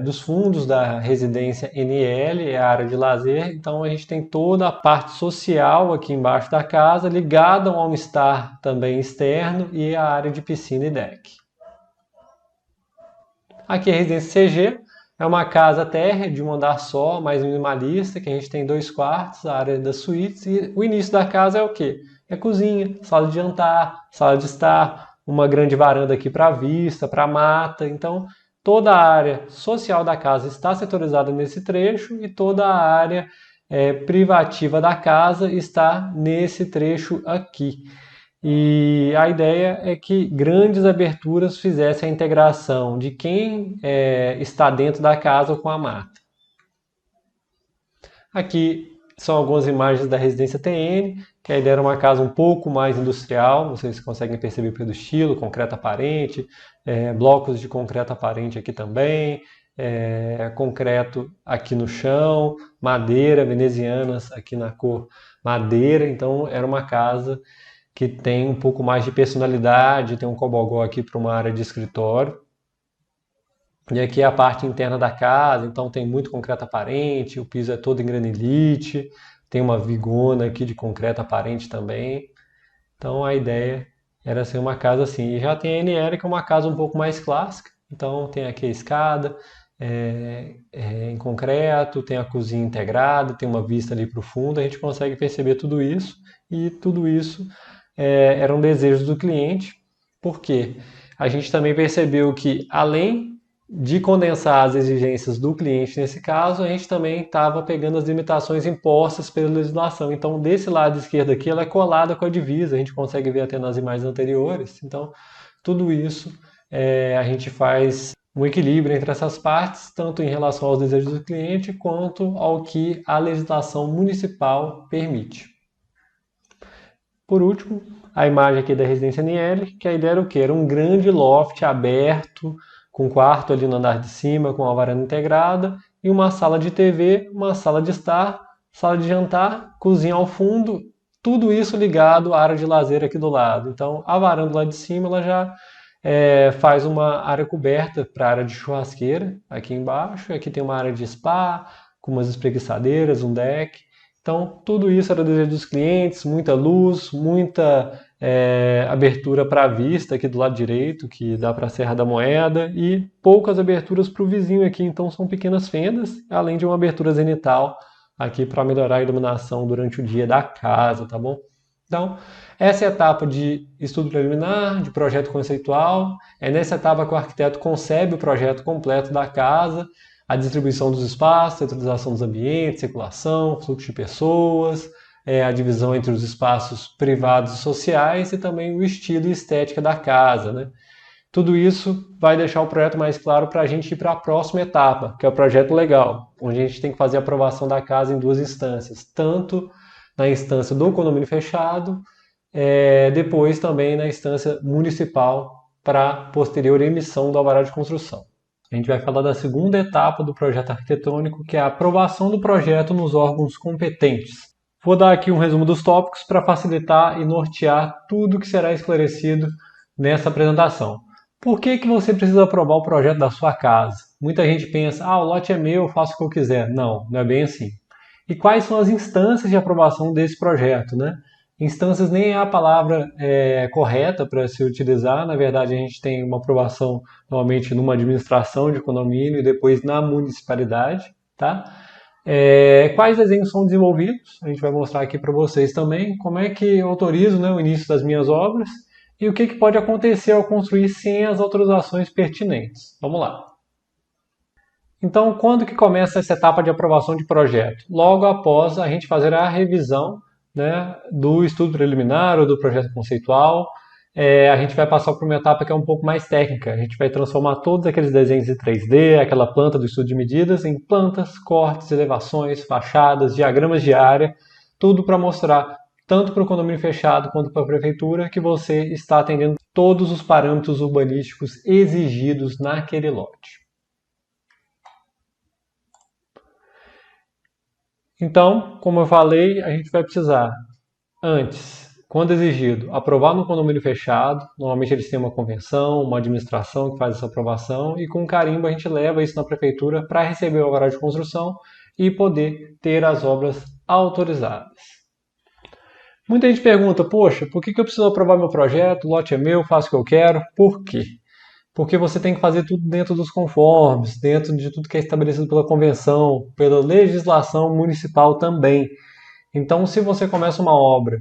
dos fundos da residência NL, é a área de lazer. Então a gente tem toda a parte social aqui embaixo da casa, ligada a um estar também externo e a área de piscina e deck. Aqui a residência CG, é uma casa térrea de um andar só, mais minimalista, que a gente tem 2 quartos, a área das suítes, e o início da casa é o quê? É cozinha, sala de jantar, sala de estar, uma grande varanda aqui para vista, para mata. Então, toda a área social da casa está setorizada nesse trecho e toda a área privativa da casa está nesse trecho aqui. E a ideia é que grandes aberturas fizessem a integração de quem está dentro da casa com a mata. Aqui são algumas imagens da residência TN, que a ideia era uma casa um pouco mais industrial, vocês conseguem perceber pelo estilo, concreto aparente, blocos de concreto aparente aqui também, concreto aqui no chão, madeira, venezianas aqui na cor madeira. Então era uma casa que tem um pouco mais de personalidade, tem um cobogó aqui para uma área de escritório. E aqui é a parte interna da casa, então tem muito concreto aparente, o piso é todo em granilite, tem uma vigona aqui de concreto aparente também. Então a ideia era ser uma casa assim. E já tem a NL, que é uma casa um pouco mais clássica, então tem aqui a escada em concreto, tem a cozinha integrada, tem uma vista ali para o fundo, a gente consegue perceber tudo isso, e tudo isso eram desejos do cliente, porque a gente também percebeu que, além de condensar as exigências do cliente nesse caso, a gente também estava pegando as limitações impostas pela legislação. Então, desse lado esquerdo aqui, ela é colada com a divisa, a gente consegue ver até nas imagens anteriores. Então, tudo isso a gente faz um equilíbrio entre essas partes, tanto em relação aos desejos do cliente, quanto ao que a legislação municipal permite. Por último, a imagem aqui da residência NL, que a ideia era o quê? Era um grande loft aberto, com quarto ali no andar de cima, com uma varanda integrada, e uma sala de TV, uma sala de estar, sala de jantar, cozinha ao fundo, tudo isso ligado à área de lazer aqui do lado. Então, a varanda lá de cima, ela já faz uma área coberta para a área de churrasqueira aqui embaixo, e aqui tem uma área de spa, com umas espreguiçadeiras, um deck. Então, tudo isso era desejo dos clientes, muita luz, muita abertura para a vista aqui do lado direito, que dá para a Serra da Moeda, e poucas aberturas para o vizinho aqui, então são pequenas fendas, além de uma abertura zenital aqui para melhorar a iluminação durante o dia da casa, tá bom? Então, essa é a etapa de estudo preliminar, de projeto conceitual. É nessa etapa que o arquiteto concebe o projeto completo da casa, a distribuição dos espaços, a utilização dos ambientes, circulação, fluxo de pessoas, a divisão entre os espaços privados e sociais e também o estilo e estética da casa, né? Tudo isso vai deixar o projeto mais claro para a gente ir para a próxima etapa, que é o projeto legal, onde a gente tem que fazer a aprovação da casa em 2 instâncias, tanto na instância do condomínio fechado, depois também na instância municipal para posterior emissão do alvará de construção. A gente vai falar da segunda etapa do projeto arquitetônico, que é a aprovação do projeto nos órgãos competentes. Vou dar aqui um resumo dos tópicos para facilitar e nortear tudo que será esclarecido nessa apresentação. Por que que você precisa aprovar o projeto da sua casa? Muita gente pensa, o lote é meu, eu faço o que eu quiser. Não, não é bem assim. E quais são as instâncias de aprovação desse projeto, né? Instâncias nem é a palavra correta para se utilizar. Na verdade, a gente tem uma aprovação normalmente numa administração de condomínio e depois na municipalidade, tá? Quais desenhos são desenvolvidos? A gente vai mostrar aqui para vocês também como é que eu autorizo, né, o início das minhas obras e o que pode acontecer ao construir sem as autorizações pertinentes. Vamos lá. Então, quando que começa essa etapa de aprovação de projeto? Logo após a gente fazer a revisão, né, do estudo preliminar ou do projeto conceitual, a gente vai passar por uma etapa que é um pouco mais técnica. A gente vai transformar todos aqueles desenhos de 3D, aquela planta do estudo de medidas, em plantas, cortes, elevações, fachadas, diagramas de área, tudo para mostrar, tanto para o condomínio fechado quanto para a prefeitura, que você está atendendo todos os parâmetros urbanísticos exigidos naquele lote. Então, como eu falei, a gente vai precisar, antes, quando exigido, aprovar no condomínio fechado. Normalmente eles têm uma convenção, uma administração que faz essa aprovação e com carimbo a gente leva isso na prefeitura para receber o alvará de construção e poder ter as obras autorizadas. Muita gente pergunta, poxa, por que eu preciso aprovar meu projeto? O lote é meu, faço o que eu quero. Por quê? Porque você tem que fazer tudo dentro dos conformes, dentro de tudo que é estabelecido pela convenção, pela legislação municipal também. Então, se você começa uma obra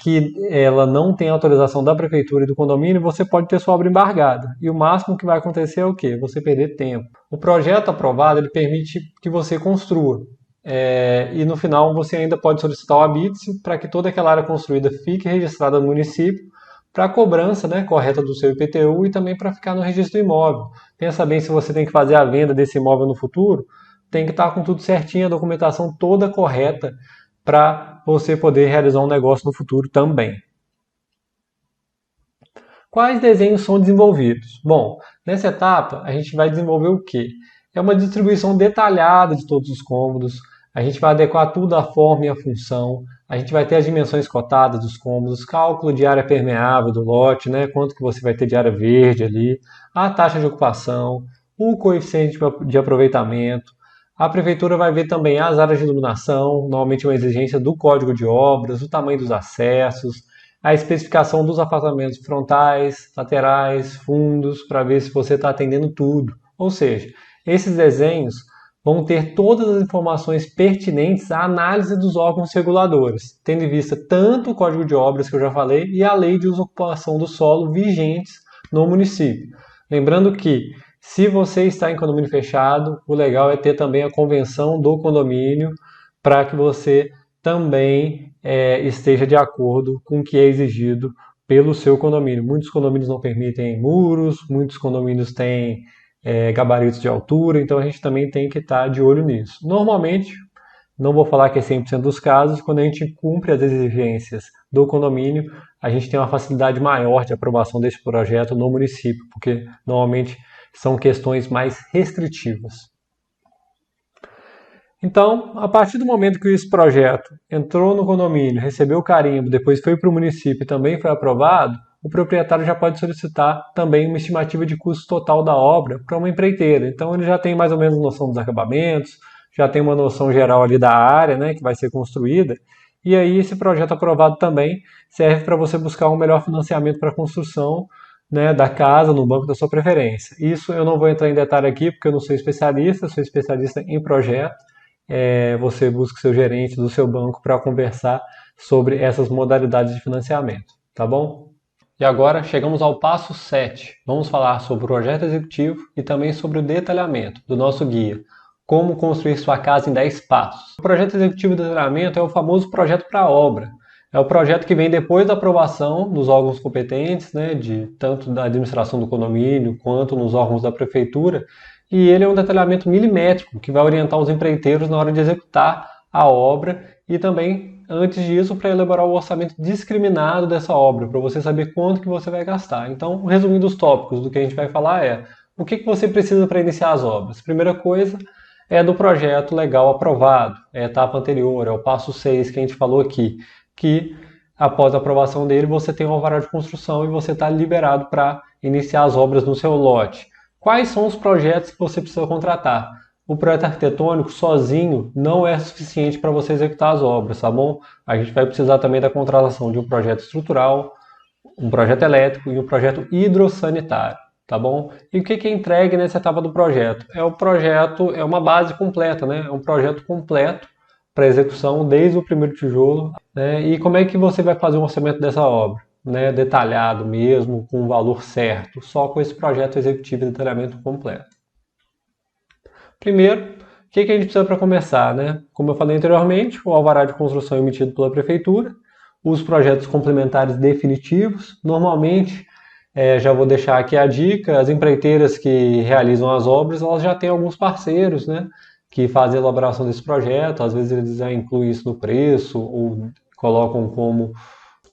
que ela não tem autorização da prefeitura e do condomínio, você pode ter sua obra embargada. E o máximo que vai acontecer é o quê? Você perder tempo. O projeto aprovado ele permite que você construa. E no final você ainda pode solicitar o habite para que toda aquela área construída fique registrada no município para a cobrança, né, correta do seu IPTU e também para ficar no registro do imóvel. Pensa bem, se você tem que fazer a venda desse imóvel no futuro, tem que estar com tudo certinho, a documentação toda correta para você poder realizar um negócio no futuro também. Quais desenhos são desenvolvidos? Bom, nessa etapa a gente vai desenvolver o quê? É uma distribuição detalhada de todos os cômodos, a gente vai adequar tudo à forma e à função, a gente vai ter as dimensões cotadas dos cômodos, cálculo de área permeável do lote, né? Quanto que você vai ter de área verde ali, a taxa de ocupação, o coeficiente de aproveitamento. A prefeitura vai ver também as áreas de iluminação, normalmente uma exigência do código de obras, o tamanho dos acessos, a especificação dos afastamentos frontais, laterais, fundos, para ver se você está atendendo tudo. Ou seja, esses desenhos vão ter todas as informações pertinentes à análise dos órgãos reguladores, tendo em vista tanto o Código de Obras que eu já falei e a Lei de Usucapião do Solo vigentes no município. Lembrando que, se você está em condomínio fechado, o legal é ter também a convenção do condomínio para que você também esteja de acordo com o que é exigido pelo seu condomínio. Muitos condomínios não permitem muros, muitos condomínios têm gabaritos de altura, então a gente também tem que estar de olho nisso. Normalmente, não vou falar que é 100% dos casos, quando a gente cumpre as exigências do condomínio, a gente tem uma facilidade maior de aprovação desse projeto no município, porque normalmente são questões mais restritivas. Então, a partir do momento que esse projeto entrou no condomínio, recebeu o carimbo, depois foi para o município e também foi aprovado, o proprietário já pode solicitar também uma estimativa de custo total da obra para uma empreiteira. Então ele já tem mais ou menos noção dos acabamentos, já tem uma noção geral ali da área, né, que vai ser construída. E aí esse projeto aprovado também serve para você buscar um melhor financiamento para a construção, né, da casa no banco da sua preferência. Isso eu não vou entrar em detalhe aqui porque eu não sou especialista em projeto. Você busca o seu gerente do seu banco para conversar sobre essas modalidades de financiamento, tá bom? E agora chegamos ao passo 7. Vamos falar sobre o projeto executivo e também sobre o detalhamento do nosso guia, como construir sua casa em 10 passos. O projeto executivo de detalhamento é o famoso projeto para obra. É o projeto que vem depois da aprovação dos órgãos competentes, né, tanto da administração do condomínio quanto nos órgãos da prefeitura, e ele é um detalhamento milimétrico que vai orientar os empreiteiros na hora de executar a obra e também, antes disso, para elaborar o orçamento discriminado dessa obra, para você saber quanto que você vai gastar. Então, resumindo os tópicos do que a gente vai falar o que você precisa para iniciar as obras. Primeira coisa é do projeto legal aprovado, é a etapa anterior, é o passo 6 que a gente falou aqui, que após a aprovação dele você tem um alvará de construção e você está liberado para iniciar as obras no seu lote. Quais são os projetos que você precisa contratar? O projeto arquitetônico sozinho não é suficiente para você executar as obras, tá bom? A gente vai precisar também da contratação de um projeto estrutural, um projeto elétrico e um projeto hidrossanitário, tá bom? E o que é entregue nessa etapa do projeto? É uma base completa, né? É um projeto completo para execução desde o primeiro tijolo, né? E como é que você vai fazer um orçamento dessa obra? Né, detalhado mesmo, com o valor certo, só com esse projeto executivo de detalhamento completo. Primeiro, o que a gente precisa para começar? Né? Como eu falei anteriormente, o alvará de construção emitido pela prefeitura, os projetos complementares definitivos, normalmente, já vou deixar aqui a dica, as empreiteiras que realizam as obras, elas já têm alguns parceiros, né, que fazem a elaboração desse projeto, às vezes eles já incluem isso no preço, ou colocam como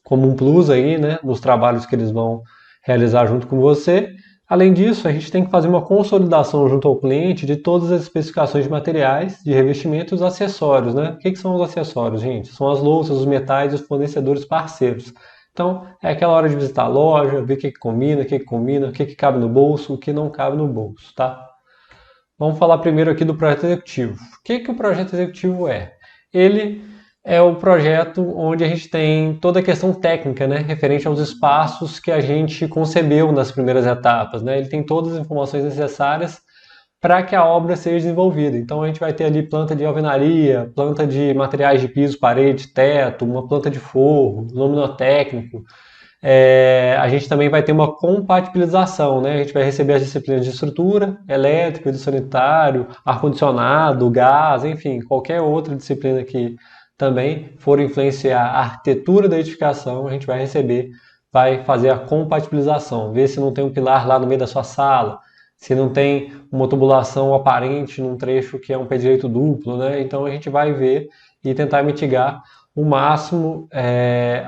um plus aí, né, nos trabalhos que eles vão realizar junto com você. Além disso, a gente tem que fazer uma consolidação junto ao cliente de todas as especificações de materiais, de revestimento e os acessórios, né? O que são os acessórios, gente? São as louças, os metais e os fornecedores parceiros. Então, é aquela hora de visitar a loja, ver o que combina, o que cabe no bolso, o que não cabe no bolso, tá? Vamos falar primeiro aqui do projeto executivo. O que o projeto executivo é? Ele é o projeto onde a gente tem toda a questão técnica, né, referente aos espaços que a gente concebeu nas primeiras etapas, né? Ele tem todas as informações necessárias para que a obra seja desenvolvida. Então a gente vai ter ali planta de alvenaria, planta de materiais de piso, parede, teto, uma planta de forro, luminotécnico. A gente também vai ter uma compatibilização, né? A gente vai receber as disciplinas de estrutura, elétrico, sanitário, ar-condicionado, gás, enfim, qualquer outra disciplina que também for influenciar a arquitetura da edificação, a gente vai receber, vai fazer a compatibilização, ver se não tem um pilar lá no meio da sua sala, se não tem uma tubulação aparente num trecho que é um pé direito duplo, né? Então a gente vai ver e tentar mitigar o máximo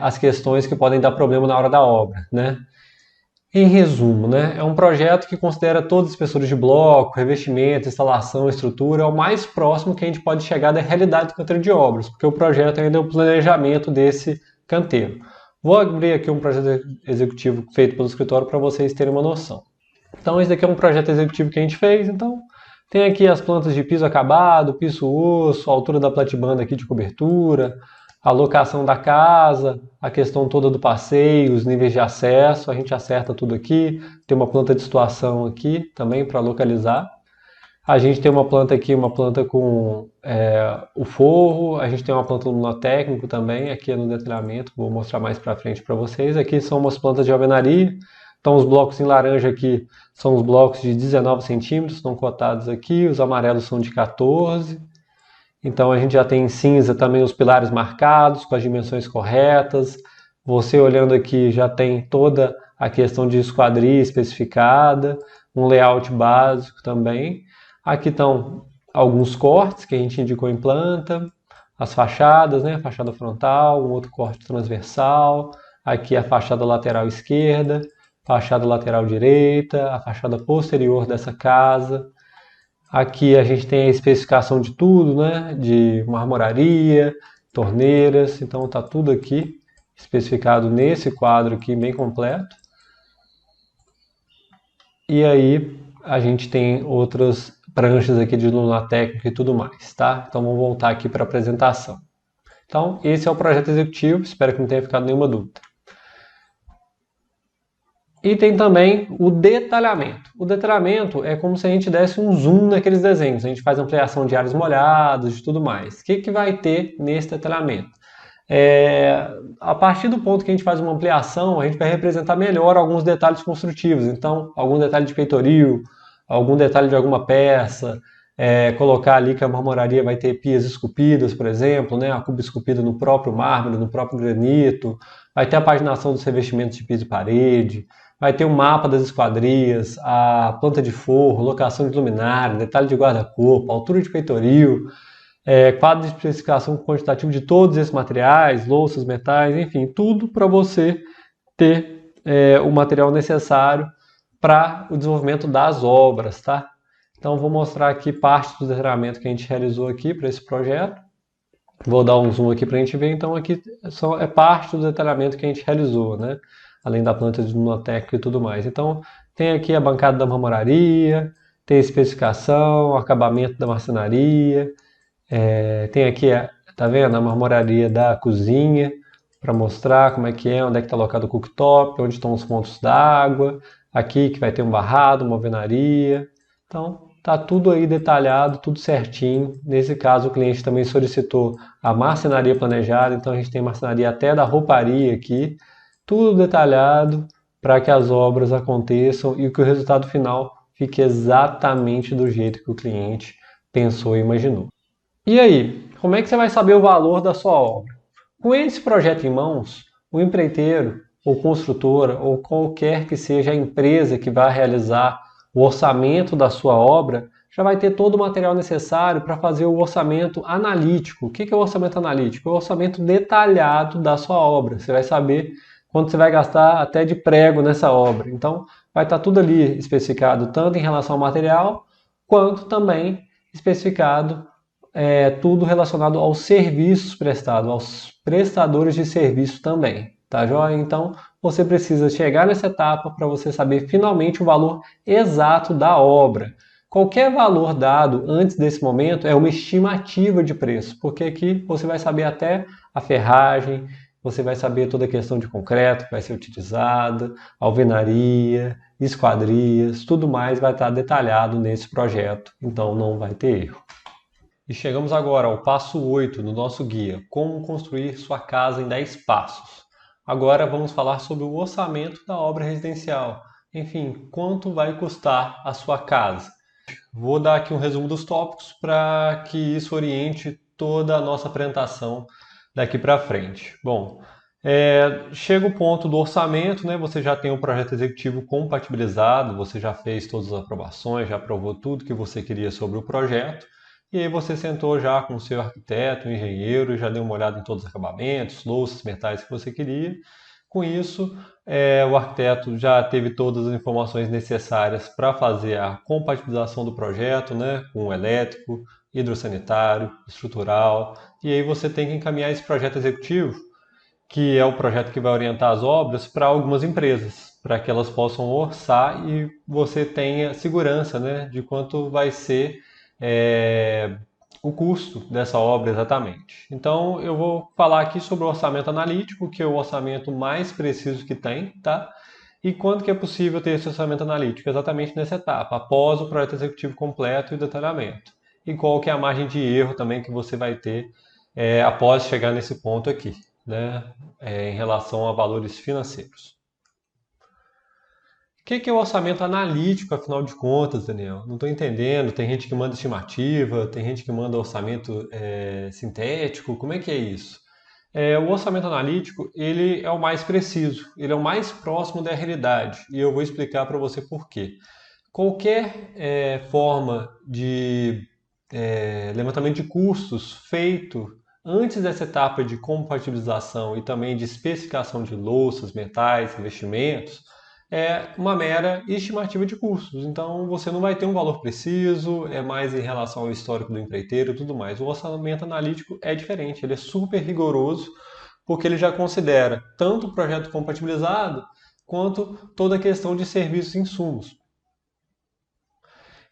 as questões que podem dar problema na hora da obra, né? Em resumo, né, é um projeto que considera todos os espessores de bloco, revestimento, instalação, estrutura, é o mais próximo que a gente pode chegar da realidade do canteiro de obras, porque o projeto ainda é o planejamento desse canteiro. Vou abrir aqui um projeto executivo feito pelo escritório para vocês terem uma noção. Então esse daqui é um projeto executivo que a gente fez, então tem aqui as plantas de piso acabado, piso osso, a altura da platibanda aqui de cobertura, a locação da casa, a questão toda do passeio, os níveis de acesso, a gente acerta tudo aqui. Tem uma planta de situação aqui também para localizar. A gente tem uma planta aqui, uma planta com o forro, a gente tem uma planta luminotécnico também, aqui é no detalhamento, vou mostrar mais para frente para vocês. Aqui são umas plantas de alvenaria, então os blocos em laranja aqui são os blocos de 19 centímetros, estão cotados aqui, os amarelos são de 14. Então a gente já tem em cinza também os pilares marcados, com as dimensões corretas. Você olhando aqui já tem toda a questão de esquadria especificada, um layout básico também. Aqui estão alguns cortes que a gente indicou em planta, as fachadas, né? Fachada frontal, um outro corte transversal, aqui a fachada lateral esquerda, fachada lateral direita, a fachada posterior dessa casa. Aqui a gente tem a especificação de tudo, né? De marmoraria, torneiras, então está tudo aqui especificado nesse quadro aqui bem completo. E aí a gente tem outras pranchas aqui de lona técnica e tudo mais, tá? Então vamos voltar aqui para a apresentação. Então esse é o projeto executivo, espero que não tenha ficado nenhuma dúvida. E tem também o detalhamento. O detalhamento é como se a gente desse um zoom naqueles desenhos. A gente faz ampliação de áreas molhadas e tudo mais. O que vai ter nesse detalhamento? A partir do ponto que a gente faz uma ampliação, a gente vai representar melhor alguns detalhes construtivos. Então, algum detalhe de peitoril, algum detalhe de alguma peça, colocar ali que a marmoraria vai ter pias esculpidas, por exemplo, né? A cuba esculpida no próprio mármore, no próprio granito, vai ter a paginação dos revestimentos de piso e parede, vai ter o mapa das esquadrias, a planta de forro, locação de luminária, detalhe de guarda-corpo, altura de peitoril, quadro de especificação quantitativo de todos esses materiais, louças, metais, enfim, tudo para você ter o material necessário para o desenvolvimento das obras, tá? Então, vou mostrar aqui parte do detalhamento que a gente realizou aqui para esse projeto. Vou dar um zoom aqui para a gente ver. Então, aqui é parte do detalhamento que a gente realizou, né? Além da planta de lunotécnica e tudo mais. Então, tem aqui a bancada da marmoraria, tem a especificação, o acabamento da marcenaria, tem aqui, tá vendo, a marmoraria da cozinha, para mostrar como é que é, onde é que está alocado o cooktop, onde estão os pontos d'água, aqui que vai ter um barrado, uma alvenaria. Então, tá tudo aí detalhado, tudo certinho. Nesse caso, o cliente também solicitou a marcenaria planejada, então a gente tem marcenaria até da rouparia aqui, tudo detalhado para que as obras aconteçam e que o resultado final fique exatamente do jeito que o cliente pensou e imaginou. E aí, como é que você vai saber o valor da sua obra? Com esse projeto em mãos, o empreiteiro, ou construtora, ou qualquer que seja a empresa que vai realizar o orçamento da sua obra, já vai ter todo o material necessário para fazer o orçamento analítico. O que é o orçamento analítico? É o orçamento detalhado da sua obra. Você vai saber quanto você vai gastar até de prego nessa obra. Então, vai estar tudo ali especificado, tanto em relação ao material, quanto também especificado tudo relacionado aos serviços prestados, aos prestadores de serviço também, tá joia? Então, você precisa chegar nessa etapa para você saber finalmente o valor exato da obra. Qualquer valor dado antes desse momento é uma estimativa de preço, porque aqui você vai saber até a ferragem, você vai saber toda a questão de concreto que vai ser utilizada, alvenaria, esquadrias, tudo mais vai estar detalhado nesse projeto, então não vai ter erro. E chegamos agora ao passo 8 do nosso guia, como construir sua casa em 10 passos. Agora vamos falar sobre o orçamento da obra residencial. Enfim, quanto vai custar a sua casa. Vou dar aqui um resumo dos tópicos para que isso oriente toda a nossa apresentação daqui para frente. Bom, chega o ponto do orçamento, né? Você já tem o projeto executivo compatibilizado, você já fez todas as aprovações, já aprovou tudo que você queria sobre o projeto. E aí você sentou já com o seu arquiteto, o engenheiro, já deu uma olhada em todos os acabamentos, louças, metais que você queria. Com isso, o arquiteto já teve todas as informações necessárias para fazer a compatibilização do projeto, né, com o elétrico, hidrossanitário, estrutural. E aí você tem que encaminhar esse projeto executivo, que é o projeto que vai orientar as obras, para algumas empresas, para que elas possam orçar e você tenha segurança, né, de quanto vai ser é, o custo dessa obra exatamente. Então, eu vou falar aqui sobre o orçamento analítico, que é o orçamento mais preciso que tem, tá? E quando que é possível ter esse orçamento analítico? Exatamente nessa etapa, após o projeto executivo completo e o detalhamento. E qual que é a margem de erro também que você vai ter após chegar nesse ponto aqui, né? Em relação a valores financeiros. O que é o orçamento analítico, afinal de contas, Daniel? Não estou entendendo. Tem gente que manda estimativa, tem gente que manda orçamento sintético. Como é que é isso? O orçamento analítico ele é o mais preciso, ele é o mais próximo da realidade. E eu vou explicar para você por quê. Qualquer forma de levantamento de custos feito antes dessa etapa de compatibilização e também de especificação de louças, metais, investimentos, é uma mera estimativa de custos. Então você não vai ter um valor preciso, é mais em relação ao histórico do empreiteiro e tudo mais. O orçamento analítico é diferente, ele é super rigoroso, porque ele já considera tanto o projeto compatibilizado quanto toda a questão de serviços e insumos.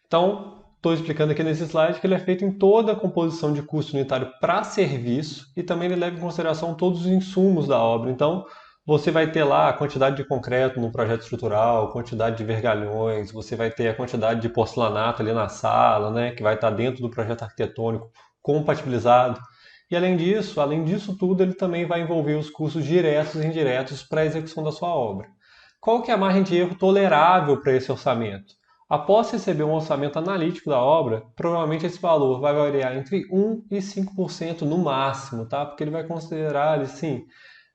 Então, estou explicando aqui nesse slide que ele é feito em toda a composição de custo unitário para serviço e também ele leva em consideração todos os insumos da obra. Então, você vai ter lá a quantidade de concreto no projeto estrutural, quantidade de vergalhões, você vai ter a quantidade de porcelanato ali na sala, né, que vai estar dentro do projeto arquitetônico compatibilizado. E além disso tudo, ele também vai envolver os custos diretos e indiretos para a execução da sua obra. Qual que é a margem de erro tolerável para esse orçamento? Após receber um orçamento analítico da obra, provavelmente esse valor vai variar entre 1 e 5% no máximo, tá? Porque ele vai considerar, sim,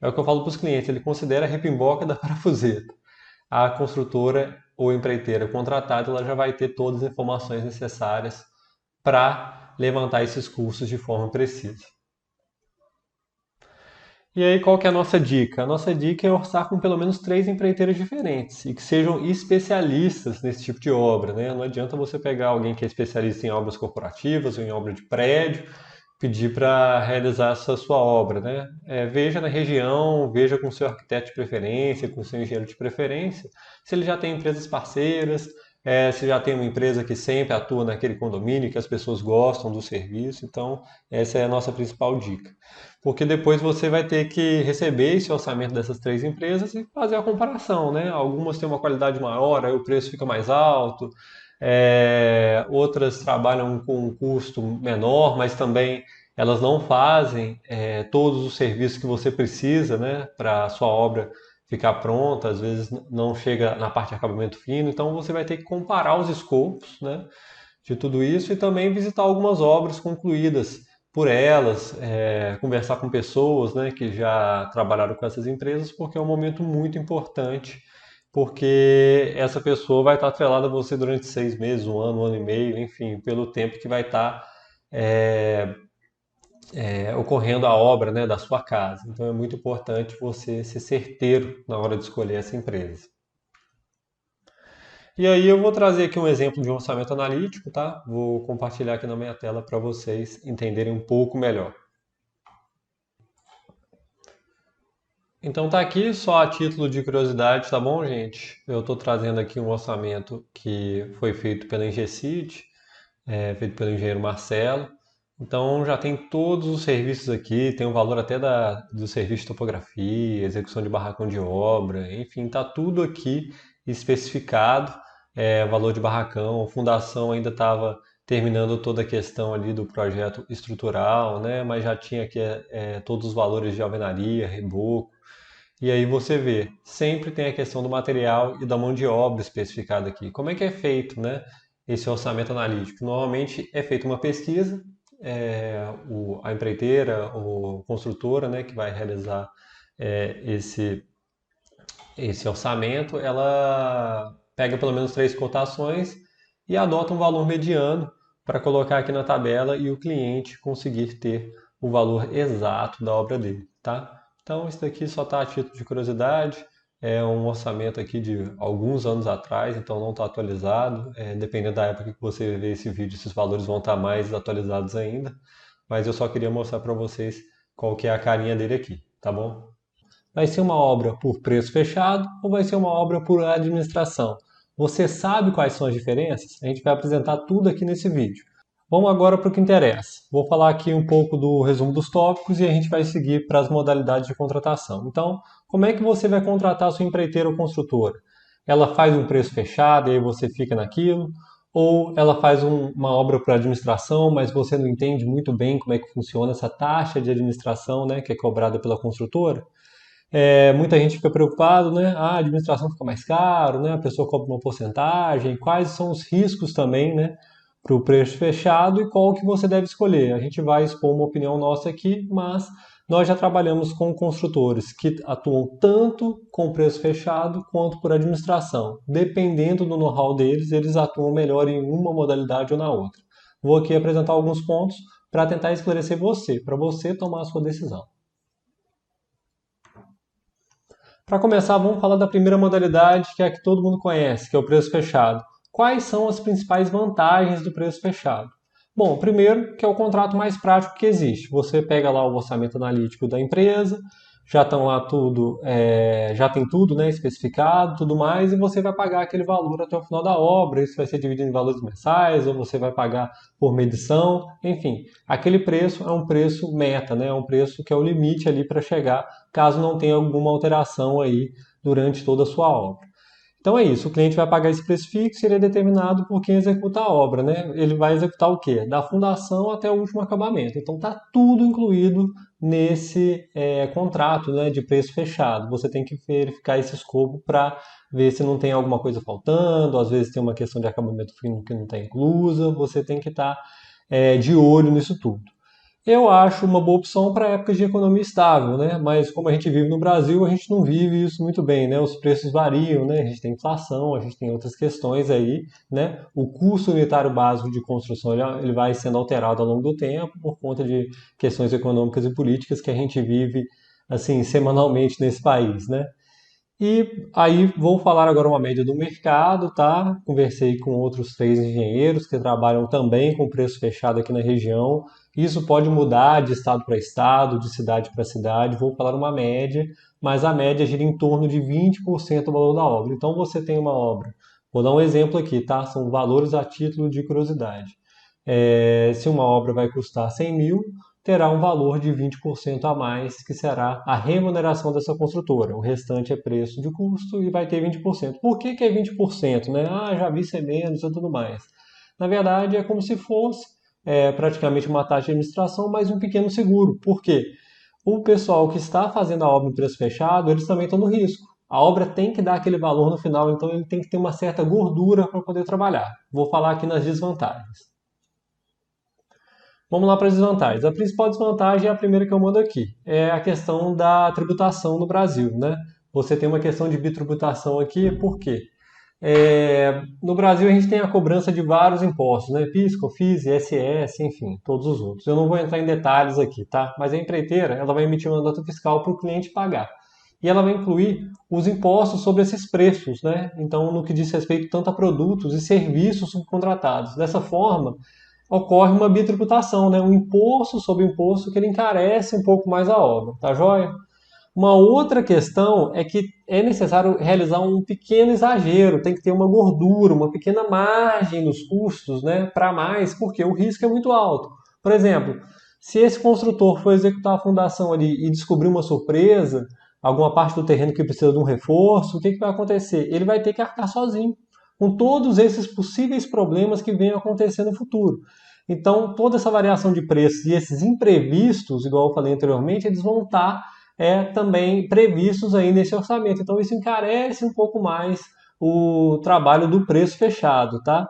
é o que eu falo para os clientes, ele considera a repimboca da parafuseta. A construtora ou empreiteira contratada, ela já vai ter todas as informações necessárias para levantar esses custos de forma precisa. E aí, qual que é a nossa dica? A nossa dica é orçar com pelo menos três empreiteiras diferentes e que sejam especialistas nesse tipo de obra, né? Não adianta você pegar alguém que é especialista em obras corporativas ou em obra de prédio, pedir para realizar essa sua obra, né? Veja na região, veja com o seu arquiteto de preferência, com o seu engenheiro de preferência, se ele já tem empresas parceiras, se já tem uma empresa que sempre atua naquele condomínio, que as pessoas gostam do serviço. Então, essa é a nossa principal dica. Porque depois você vai ter que receber esse orçamento dessas três empresas e fazer a comparação, né? Algumas têm uma qualidade maior, aí o preço fica mais alto, outras trabalham com um custo menor, mas também elas não fazem todos os serviços que você precisa, né, para a sua obra ficar pronta, às vezes não chega na parte de acabamento fino, então você vai ter que comparar os escopos, né, de tudo isso e também visitar algumas obras concluídas por elas, conversar com pessoas, né, que já trabalharam com essas empresas, porque é um momento muito importante, porque essa pessoa vai estar atrelada a você durante 6 meses, um ano e meio, enfim, pelo tempo que vai estar é, ocorrendo a obra, né, da sua casa. Então é muito importante você ser certeiro na hora de escolher essa empresa. E aí eu vou trazer aqui um exemplo de um orçamento analítico, tá? Vou compartilhar aqui na minha tela para vocês entenderem um pouco melhor. Então tá aqui só a título de curiosidade, tá bom, gente? Eu estou trazendo aqui um orçamento que foi feito pela Ingecid, feito pelo engenheiro Marcelo. Então já tem todos os serviços aqui, tem o valor até do serviço de topografia, execução de barracão de obra, enfim, tá tudo aqui especificado, valor de barracão, a fundação ainda estava terminando toda a questão ali do projeto estrutural, né? Mas já tinha aqui todos os valores de alvenaria, reboco. E aí você vê, sempre tem a questão do material e da mão de obra especificada aqui. Como é que é feito, né, esse orçamento analítico? Normalmente é feita uma pesquisa, a empreiteira ou construtora, né, que vai realizar esse orçamento, ela pega pelo menos três cotações e adota um valor mediano para colocar aqui na tabela e o cliente conseguir ter o valor exato da obra dele, tá? Então, isso daqui só está a título de curiosidade, é um orçamento aqui de alguns anos atrás, então não está atualizado. Dependendo da época que você vê esse vídeo, esses valores vão estar mais atualizados ainda, mas eu só queria mostrar para vocês qual que é a carinha dele aqui, tá bom? Vai ser uma obra por preço fechado ou vai ser uma obra por administração? Você sabe quais são as diferenças? A gente vai apresentar tudo aqui nesse vídeo. Vamos agora para o que interessa. Vou falar aqui um pouco do resumo dos tópicos e a gente vai seguir para as modalidades de contratação. Então, como é que você vai contratar a sua empreiteira ou construtora? Ela faz um preço fechado e aí você fica naquilo? Ou ela faz uma obra para administração, mas você não entende muito bem como é que funciona essa taxa de administração, né, que é cobrada pela construtora? Muita gente fica preocupado, né? A administração fica mais caro, né? A pessoa cobra uma porcentagem. Quais são os riscos também, né? Para o preço fechado e qual que você deve escolher. A gente vai expor uma opinião nossa aqui, mas nós já trabalhamos com construtores que atuam tanto com preço fechado quanto por administração. Dependendo do know-how deles, eles atuam melhor em uma modalidade ou na outra. Vou aqui apresentar alguns pontos para tentar esclarecer você, para você tomar a sua decisão. Para começar, vamos falar da primeira modalidade, que é a que todo mundo conhece, que é o preço fechado. Quais são as principais vantagens do preço fechado? Bom, primeiro, que é o contrato mais prático que existe. Você pega lá o orçamento analítico da empresa, já estão lá tudo, já tem tudo, né, especificado, tudo mais, e você vai pagar aquele valor até o final da obra. Isso vai ser dividido em valores mensais, ou você vai pagar por medição, enfim. Aquele preço é um preço meta, né, é um preço que é o limite ali para chegar, caso não tenha alguma alteração aí durante toda a sua obra. Então é isso, o cliente vai pagar esse preço fixo e ele é determinado por quem executa a obra, né? Ele vai executar o quê? Da fundação até o último acabamento. Então está tudo incluído nesse contrato, né, de preço fechado. Você tem que verificar esse escopo para ver se não tem alguma coisa faltando, às vezes tem uma questão de acabamento fino que não está inclusa, você tem que estar de olho nisso tudo. Eu acho uma boa opção para épocas de economia estável, né? Mas como a gente vive no Brasil, a gente não vive isso muito bem, né? Os preços variam, né? A gente tem inflação, a gente tem outras questões aí, né? O custo unitário básico de construção ele vai sendo alterado ao longo do tempo por conta de questões econômicas e políticas que a gente vive assim, semanalmente nesse país, né? E aí vou falar agora uma média do mercado, tá? Conversei com outros 3 engenheiros que trabalham também com preço fechado aqui na região. Isso pode mudar de estado para estado, de cidade para cidade. Vou falar uma média, mas a média gira em torno de 20% do valor da obra. Então você tem uma obra. Vou dar um exemplo aqui, tá? São valores a título de curiosidade. Se uma obra vai custar 100 mil, terá um valor de 20% a mais, que será a remuneração dessa construtora. O restante é preço de custo e vai ter 20%. Por que que é 20%, né? Ah, já vi ser menos e tudo mais. Na verdade, é como se fosse praticamente uma taxa de administração, mais um pequeno seguro. Por quê? O pessoal que está fazendo a obra em preço fechado, eles também estão no risco. A obra tem que dar aquele valor no final, então ele tem que ter uma certa gordura para poder trabalhar. Vou falar aqui nas desvantagens. Vamos lá para as desvantagens. A principal desvantagem é a primeira que eu mando aqui, é a questão da tributação no Brasil, né? Você tem uma questão de bitributação aqui, por quê? No Brasil a gente tem a cobrança de vários impostos, né? PIS, COFINS, ISS, enfim, todos os outros. Eu não vou entrar em detalhes aqui, tá? Mas a empreiteira, ela vai emitir uma nota fiscal para o cliente pagar. E ela vai incluir os impostos sobre esses preços, né? Então, no que diz respeito tanto a produtos e serviços subcontratados. Dessa forma, ocorre uma bitributação, né? Um imposto sobre imposto que ele encarece um pouco mais a obra, tá joia? Uma outra questão é que é necessário realizar um pequeno exagero, tem que ter uma gordura, uma pequena margem nos custos, né, para mais, porque o risco é muito alto. Por exemplo, se esse construtor for executar a fundação ali e descobrir uma surpresa, alguma parte do terreno que precisa de um reforço, o que vai acontecer? Ele vai ter que arcar sozinho com todos esses possíveis problemas que venham acontecer no futuro. Então, toda essa variação de preços e esses imprevistos, igual eu falei anteriormente, eles vão estar também previstos aí nesse orçamento. Então, isso encarece um pouco mais o trabalho do preço fechado, tá?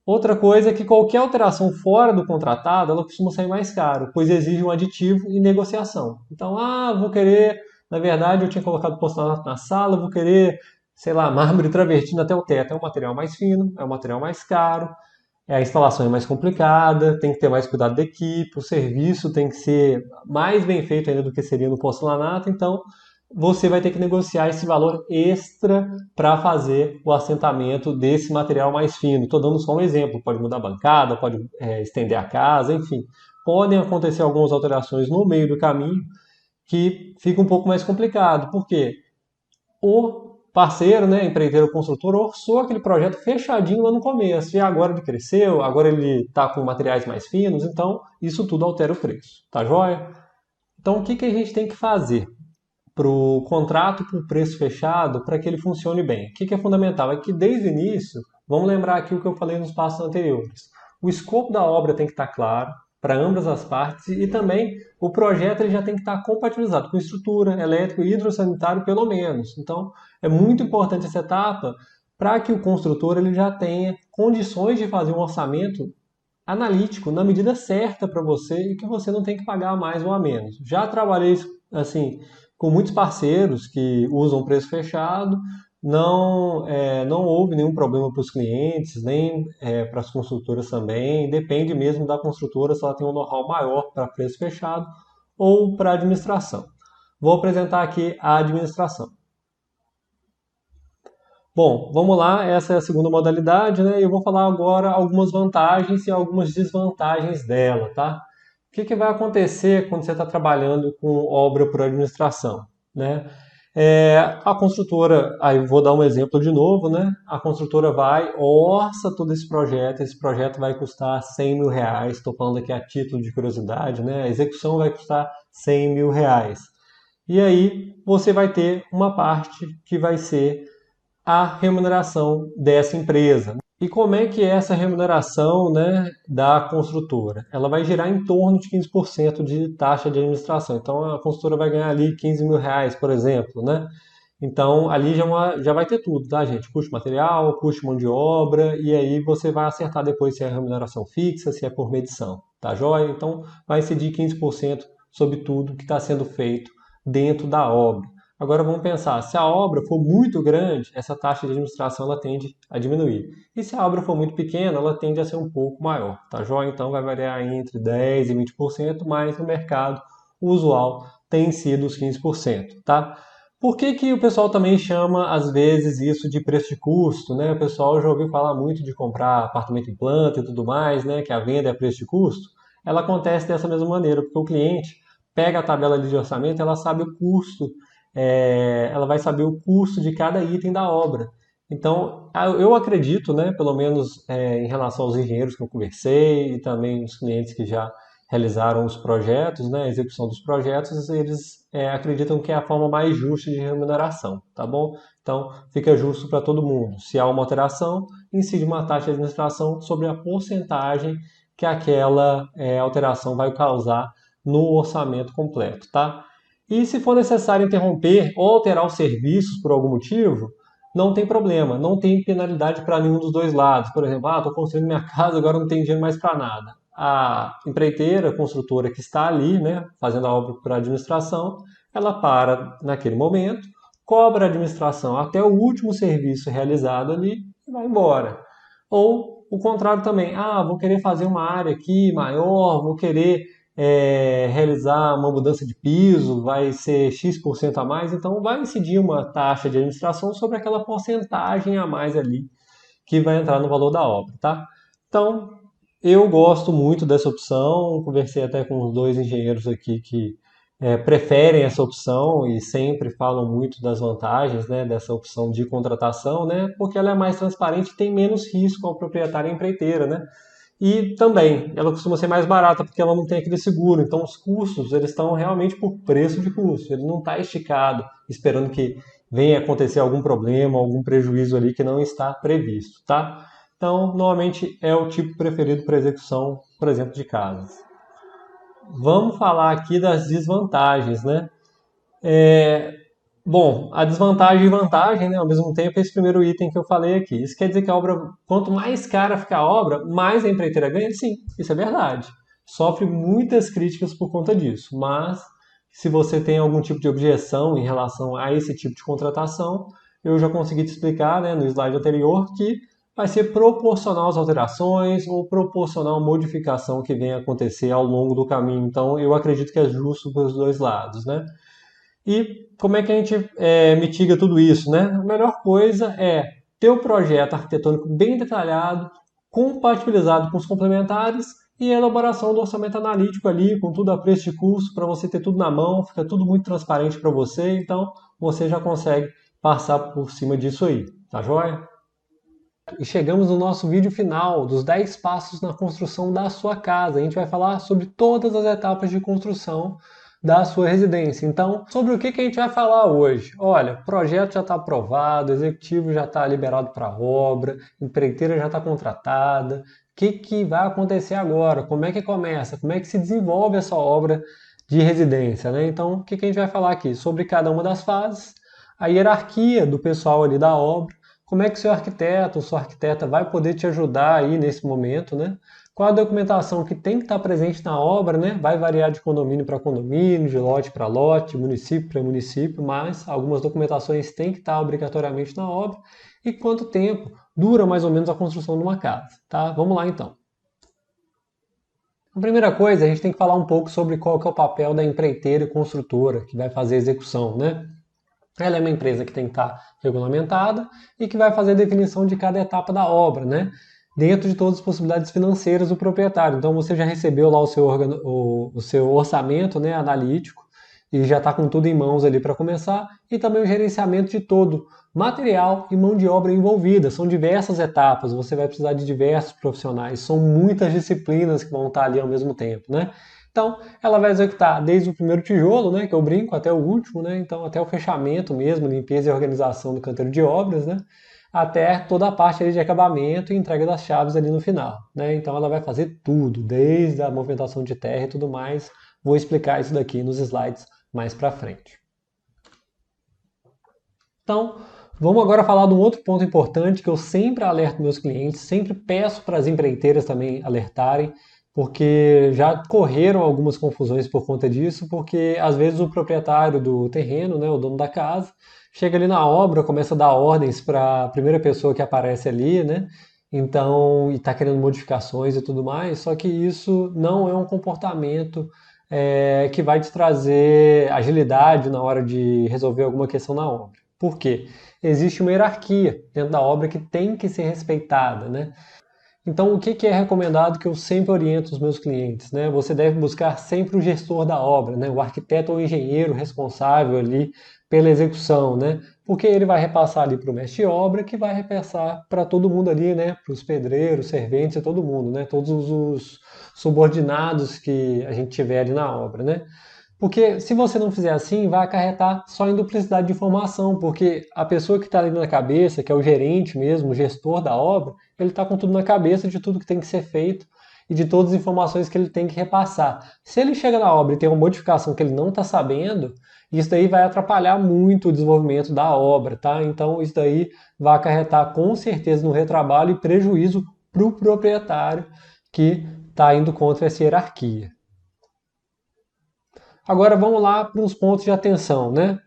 Outra coisa é que qualquer alteração fora do contratado, ela costuma sair mais caro, pois exige um aditivo e negociação. Então, vou querer, na verdade, eu tinha colocado porcelanato na sala, vou querer, sei lá, mármore travertino até o teto. É um material mais fino, é um material mais caro, a instalação é mais complicada, tem que ter mais cuidado da equipe, o serviço tem que ser mais bem feito ainda do que seria no porcelanato, então você vai ter que negociar esse valor extra para fazer o assentamento desse material mais fino. Estou dando só um exemplo, pode mudar a bancada, pode estender a casa, enfim. Podem acontecer algumas alterações no meio do caminho que fica um pouco mais complicado, porque o parceiro, né, empreiteiro construtor, orçou aquele projeto fechadinho lá no começo, e agora ele cresceu, agora ele está com materiais mais finos, então isso tudo altera o preço, tá joia? Então o que a gente tem que fazer para o contrato por preço fechado para que ele funcione bem? O que é fundamental? É que desde o início, vamos lembrar aqui o que eu falei nos passos anteriores, o escopo da obra tem que estar claro para ambas as partes e também o projeto ele já tem que estar compatibilizado com estrutura, elétrico e hidrossanitário pelo menos. Então é muito importante essa etapa para que o construtor ele já tenha condições de fazer um orçamento analítico na medida certa para você e que você não tem que pagar mais ou a menos. Já trabalhei assim com muitos parceiros que usam preço fechado, não houve nenhum problema para os clientes, nem para as construtoras também. Depende mesmo da construtora se ela tem um know-how maior para preço fechado ou para administração. Vou apresentar aqui a administração. Bom, vamos lá, essa é a segunda modalidade, né? Eu vou falar agora algumas vantagens e algumas desvantagens dela, tá? O que vai acontecer quando você está trabalhando com obra por administração, né? A construtora, aí vou dar um exemplo de novo, né? A construtora vai, orça todo esse projeto vai custar 100 mil reais, estou falando aqui a título de curiosidade, né? A execução vai custar 100 mil reais. E aí você vai ter uma parte que vai ser a remuneração dessa empresa. E como é que é essa remuneração, né, da construtora? Ela vai girar em torno de 15% de taxa de administração. Então a construtora vai ganhar ali 15 mil reais, por exemplo, né? Então ali já vai ter tudo, tá, gente? Custo de material, custo de mão de obra, e aí você vai acertar depois se é remuneração fixa, se é por medição, tá joia? Então vai incidir 15% sobre tudo que está sendo feito dentro da obra. Agora vamos pensar, se a obra for muito grande, essa taxa de administração ela tende a diminuir. E se a obra for muito pequena, ela tende a ser um pouco maior, tá joia? Então vai variar entre 10% e 20%, mas no mercado o usual tem sido os 15%, tá? Por que que o pessoal também chama, às vezes, isso de preço de custo, né? O pessoal já ouviu falar muito de comprar apartamento em planta e tudo mais, né? Que a venda é preço de custo. Ela acontece dessa mesma maneira, porque o cliente pega a tabela ali de orçamento, ela sabe o custo, ela vai saber o custo de cada item da obra. Então, eu acredito, né, pelo menos em relação aos engenheiros que eu conversei e também os clientes que já realizaram os projetos, né, a execução dos projetos, eles acreditam que é a forma mais justa de remuneração, tá bom? Então, fica justo para todo mundo. Se há uma alteração, incide uma taxa de administração sobre a porcentagem que aquela alteração vai causar no orçamento completo, tá? E se for necessário interromper ou alterar os serviços por algum motivo, não tem problema, não tem penalidade para nenhum dos dois lados. Por exemplo, estou construindo minha casa, agora não tem dinheiro mais para nada. A empreiteira, a construtora que está ali, né, fazendo a obra para a administração, ela para naquele momento, cobra a administração até o último serviço realizado ali e vai embora. Ou o contrário também, vou querer fazer uma área aqui maior, vou querer realizar uma mudança de piso, vai ser X% a mais, então vai incidir uma taxa de administração sobre aquela porcentagem a mais ali que vai entrar no valor da obra, tá? Então, eu gosto muito dessa opção, conversei até com os dois engenheiros aqui que preferem essa opção e sempre falam muito das vantagens, né, dessa opção de contratação, né, porque ela é mais transparente e tem menos risco ao proprietário e empreiteira, né? E também, ela costuma ser mais barata porque ela não tem aquele seguro. Então, os custos, eles estão realmente por preço de custo. Ele não está esticado, esperando que venha acontecer algum problema, algum prejuízo ali que não está previsto, tá? Então, normalmente é o tipo preferido para execução, por exemplo, de casas. Vamos falar aqui das desvantagens, né? Bom, a desvantagem e vantagem, né, ao mesmo tempo, é esse primeiro item que eu falei aqui. Isso quer dizer que a obra, quanto mais cara fica a obra, mais a empreiteira ganha? Sim, isso é verdade. Sofre muitas críticas por conta disso, mas se você tem algum tipo de objeção em relação a esse tipo de contratação, eu já consegui te explicar, né, no slide anterior que vai ser proporcional às alterações ou proporcional à modificação que venha a acontecer ao longo do caminho. Então, eu acredito que é justo para os dois lados, né? E como é que a gente mitiga tudo isso, né? A melhor coisa é ter o projeto arquitetônico bem detalhado, compatibilizado com os complementares e a elaboração do orçamento analítico ali, com tudo a preço de custo, para você ter tudo na mão, fica tudo muito transparente para você, então você já consegue passar por cima disso aí, tá joia? E chegamos no nosso vídeo final dos 10 passos na construção da sua casa. A gente vai falar sobre todas as etapas de construção da sua residência. Então, sobre o que a gente vai falar hoje? Olha, o projeto já está aprovado, o executivo já está liberado para obra, a empreiteira já está contratada. O que vai acontecer agora? Como é que começa? Como é que se desenvolve essa obra de residência, né? Então, o que a gente vai falar aqui? Sobre cada uma das fases, a hierarquia do pessoal ali da obra, como é que seu arquiteto ou sua arquiteta vai poder te ajudar aí nesse momento, né? Qual a documentação que tem que estar presente na obra, né? Vai variar de condomínio para condomínio, de lote para lote, município para município, mas algumas documentações têm que estar obrigatoriamente na obra. E quanto tempo dura mais ou menos a construção de uma casa, tá? Vamos lá então. A primeira coisa, a gente tem que falar um pouco sobre qual que é o papel da empreiteira e construtora que vai fazer a execução, né? Ela é uma empresa que tem que estar regulamentada e que vai fazer a definição de cada etapa da obra, né? Dentro de todas as possibilidades financeiras do proprietário. Então você já recebeu lá o seu orçamento, né, analítico e já está com tudo em mãos ali para começar. E também o gerenciamento de todo material e mão de obra envolvida. São diversas etapas, você vai precisar de diversos profissionais, são muitas disciplinas que vão estar ali ao mesmo tempo, né? Então, ela vai executar desde o primeiro tijolo, né, que eu brinco, até o último, né, então até o fechamento mesmo, limpeza e organização do canteiro de obras, né, até toda a parte ali de acabamento e entrega das chaves ali no final, né? Então ela vai fazer tudo, desde a movimentação de terra e tudo mais. Vou explicar isso daqui nos slides mais para frente. Então, vamos agora falar de um outro ponto importante que eu sempre alerto meus clientes, sempre peço para as empreiteiras também alertarem, porque já correram algumas confusões por conta disso, porque às vezes o proprietário do terreno, né, o dono da casa, chega ali na obra, começa a dar ordens para a primeira pessoa que aparece ali, né? Então, e está querendo modificações e tudo mais, só que isso não é um comportamento que vai te trazer agilidade na hora de resolver alguma questão na obra. Por quê? Existe uma hierarquia dentro da obra que tem que ser respeitada, né? Então, o que é recomendado que eu sempre oriento os meus clientes, né? Você deve buscar sempre o gestor da obra, né? O arquiteto ou o engenheiro responsável ali pela execução, né? Porque ele vai repassar ali para o mestre de obra, que vai repassar para todo mundo ali, né? Para os pedreiros, serventes e todo mundo, né? Todos os subordinados que a gente tiver ali na obra, né? Porque se você não fizer assim, vai acarretar só em duplicidade de informação, porque a pessoa que está ali na cabeça, que é o gerente mesmo, o gestor da obra, ele está com tudo na cabeça de tudo que tem que ser feito e de todas as informações que ele tem que repassar. Se ele chega na obra e tem uma modificação que ele não está sabendo, isso daí vai atrapalhar muito o desenvolvimento da obra, tá? Então isso daí vai acarretar com certeza no retrabalho e prejuízo para o proprietário que está indo contra essa hierarquia. Agora vamos lá para uns pontos de atenção, né?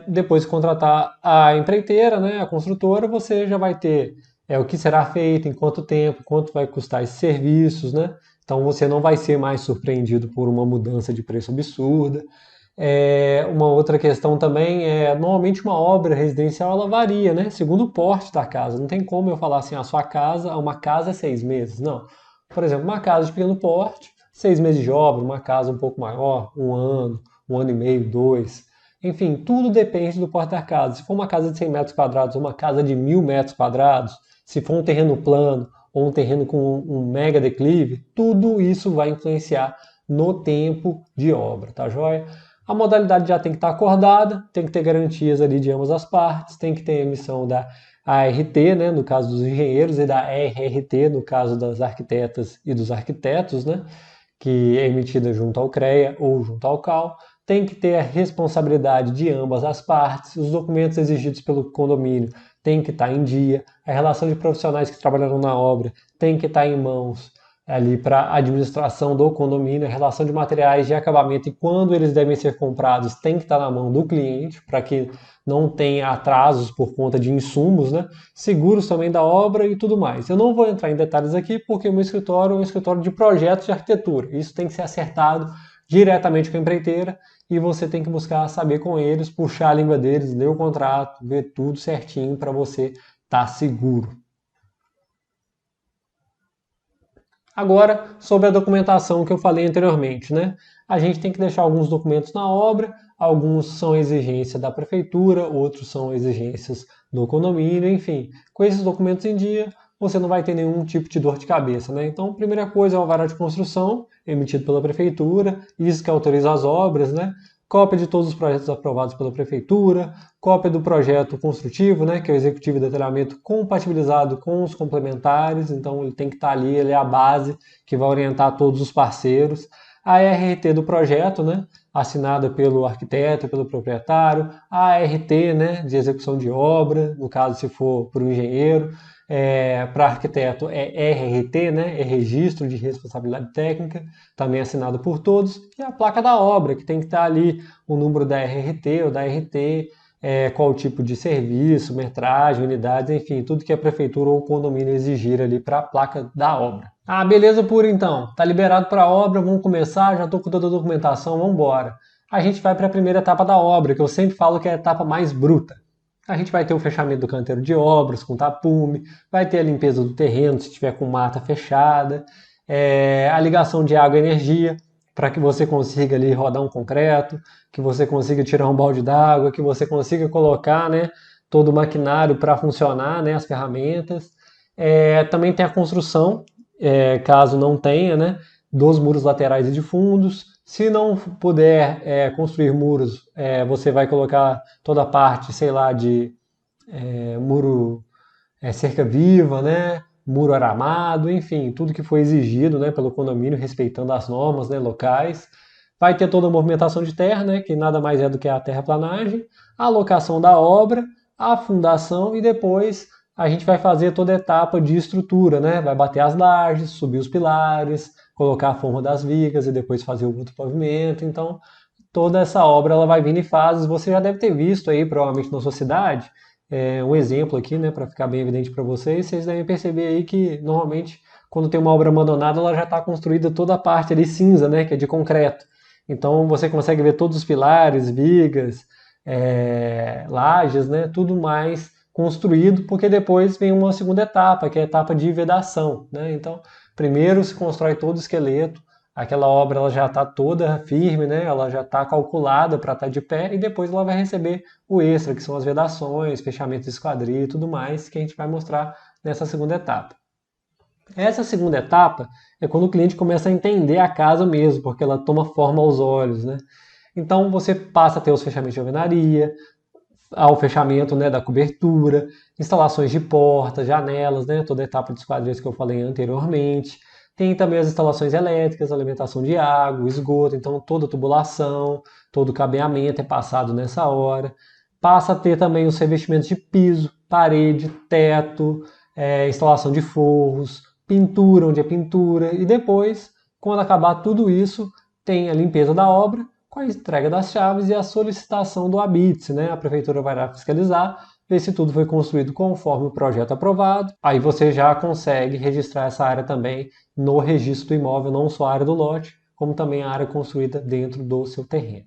Depois de contratar a empreiteira, né, a construtora, você já vai ter o que será feito, em quanto tempo, quanto vai custar esses serviços, né? Então você não vai ser mais surpreendido por uma mudança de preço absurda. Uma outra questão também normalmente uma obra residencial ela varia, né? Segundo o porte da casa. Não tem como eu falar assim, a sua casa, uma casa é 6 meses. Não. Por exemplo, uma casa de pequeno porte, 6 meses de obra, uma casa um pouco maior, um ano e meio, dois. Enfim, tudo depende do porte da casa. Se for uma casa de 100 metros quadrados, uma casa de 1.000 metros quadrados, se for um terreno plano ou um terreno com um mega declive, tudo isso vai influenciar no tempo de obra, tá joia? A modalidade já tem que estar acordada, tem que ter garantias ali de ambas as partes, tem que ter emissão da ART, né, no caso dos engenheiros, e da RRT, no caso das arquitetas e dos arquitetos, né, que é emitida junto ao CREA ou junto ao CAL. Tem que ter a responsabilidade de ambas as partes, os documentos exigidos pelo condomínio têm que estar em dia, a relação de profissionais que trabalharam na obra tem que estar em mãos ali para a administração do condomínio, a relação de materiais de acabamento e quando eles devem ser comprados tem que estar na mão do cliente para que não tenha atrasos por conta de insumos, né? Seguros também da obra e tudo mais. Eu não vou entrar em detalhes aqui porque o meu escritório é um escritório de projetos de arquitetura. Isso tem que ser acertado diretamente com a empreiteira e você tem que buscar saber com eles, puxar a língua deles, ler o contrato, ver tudo certinho para você estar seguro. Agora, sobre a documentação que eu falei anteriormente, né? A gente tem que deixar alguns documentos na obra, alguns são exigência da prefeitura, outros são exigências do condomínio, enfim. Com esses documentos em dia, você não vai ter nenhum tipo de dor de cabeça, né? Então, a primeira coisa é o alvará de construção, emitido pela prefeitura, isso que autoriza as obras, né? Cópia de todos os projetos aprovados pela prefeitura, cópia do projeto construtivo, né, que é o executivo de detalhamento compatibilizado com os complementares, então ele tem que estar ali, ele é a base que vai orientar todos os parceiros. A RT do projeto, né, assinada pelo arquiteto, pelo proprietário, a ART, né, de execução de obra, no caso se for para o engenheiro, para arquiteto é RRT, né, é Registro de Responsabilidade Técnica, também assinado por todos, e a placa da obra, que tem que estar ali o número da RRT ou da RT, qual o tipo de serviço, metragem, unidades, enfim, tudo que a prefeitura ou o condomínio exigir ali para a placa da obra. Ah, beleza pura então, tá liberado para a obra, vamos começar, já estou com toda a documentação, vamos embora. A gente vai para a primeira etapa da obra, que eu sempre falo que é a etapa mais bruta. A gente vai ter o fechamento do canteiro de obras com tapume, vai ter a limpeza do terreno se tiver com mata fechada, a ligação de água e energia para que você consiga ali rodar um concreto, que você consiga tirar um balde d'água, que você consiga colocar, né, todo o maquinário para funcionar, né, as ferramentas. Também tem a construção, caso não tenha, né, dos muros laterais e de fundos. Se não puder construir muros, você vai colocar toda a parte, sei lá, de muro cerca viva, né? Muro aramado, enfim, tudo que foi exigido, né, pelo condomínio, respeitando as normas, né, locais. Vai ter toda a movimentação de terra, né, que nada mais é do que a terraplanagem, a alocação da obra, a fundação e depois a gente vai fazer toda a etapa de estrutura, né? Vai bater as lajes, subir os pilares, colocar a forma das vigas e depois fazer o outro pavimento. Então, toda essa obra ela vai vindo em fases. Você já deve ter visto aí, provavelmente na sua cidade, um exemplo aqui, né, para ficar bem evidente para vocês. Vocês devem perceber aí que normalmente quando tem uma obra abandonada, ela já está construída toda a parte ali cinza, né, que é de concreto. Então você consegue ver todos os pilares, vigas, lajes, né, tudo mais construído, porque depois vem uma segunda etapa, que é a etapa de vedação, né? Então, primeiro se constrói todo o esqueleto, aquela obra ela já está toda firme, né? Ela já está calculada para estar de pé, e depois ela vai receber o extra, que são as vedações, fechamento de esquadria e tudo mais, que a gente vai mostrar nessa segunda etapa. Essa segunda etapa é quando o cliente começa a entender a casa mesmo, porque ela toma forma aos olhos, né? Então você passa a ter os fechamentos de alvenaria, ao fechamento, né, da cobertura, instalações de portas, janelas, né, toda a etapa de esquadrias que eu falei anteriormente. Tem também as instalações elétricas, alimentação de água, esgoto, então toda a tubulação, todo o cabeamento é passado nessa hora. Passa a ter também os revestimentos de piso, parede, teto, instalação de forros, pintura onde é pintura, e depois, quando acabar tudo isso, tem a limpeza da obra, com a entrega das chaves e a solicitação do habite, né? A prefeitura vai lá fiscalizar, ver se tudo foi construído conforme o projeto aprovado. Aí você já consegue registrar essa área também no registro do imóvel, não só a área do lote, como também a área construída dentro do seu terreno.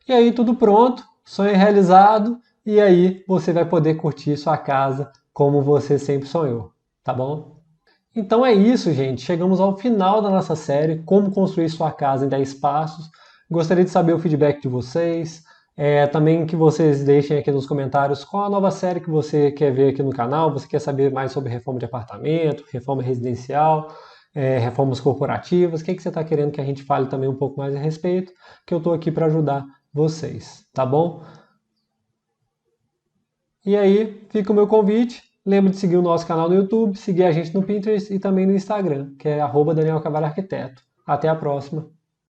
E aí tudo pronto, sonho realizado, e aí você vai poder curtir sua casa como você sempre sonhou, tá bom? Então é isso, gente. Chegamos ao final da nossa série, Como Construir Sua Casa em 10 Passos. Gostaria de saber o feedback de vocês. Também que vocês deixem aqui nos comentários qual a nova série que você quer ver aqui no canal. Você quer saber mais sobre reforma de apartamento, reforma residencial, reformas corporativas. O que você está querendo que a gente fale também um pouco mais a respeito? Que eu estou aqui para ajudar vocês, tá bom? E aí, fica o meu convite. Lembre de seguir o nosso canal no YouTube, seguir a gente no Pinterest e também no Instagram, que é @Daniel Carvalho Arquiteto. Até a próxima!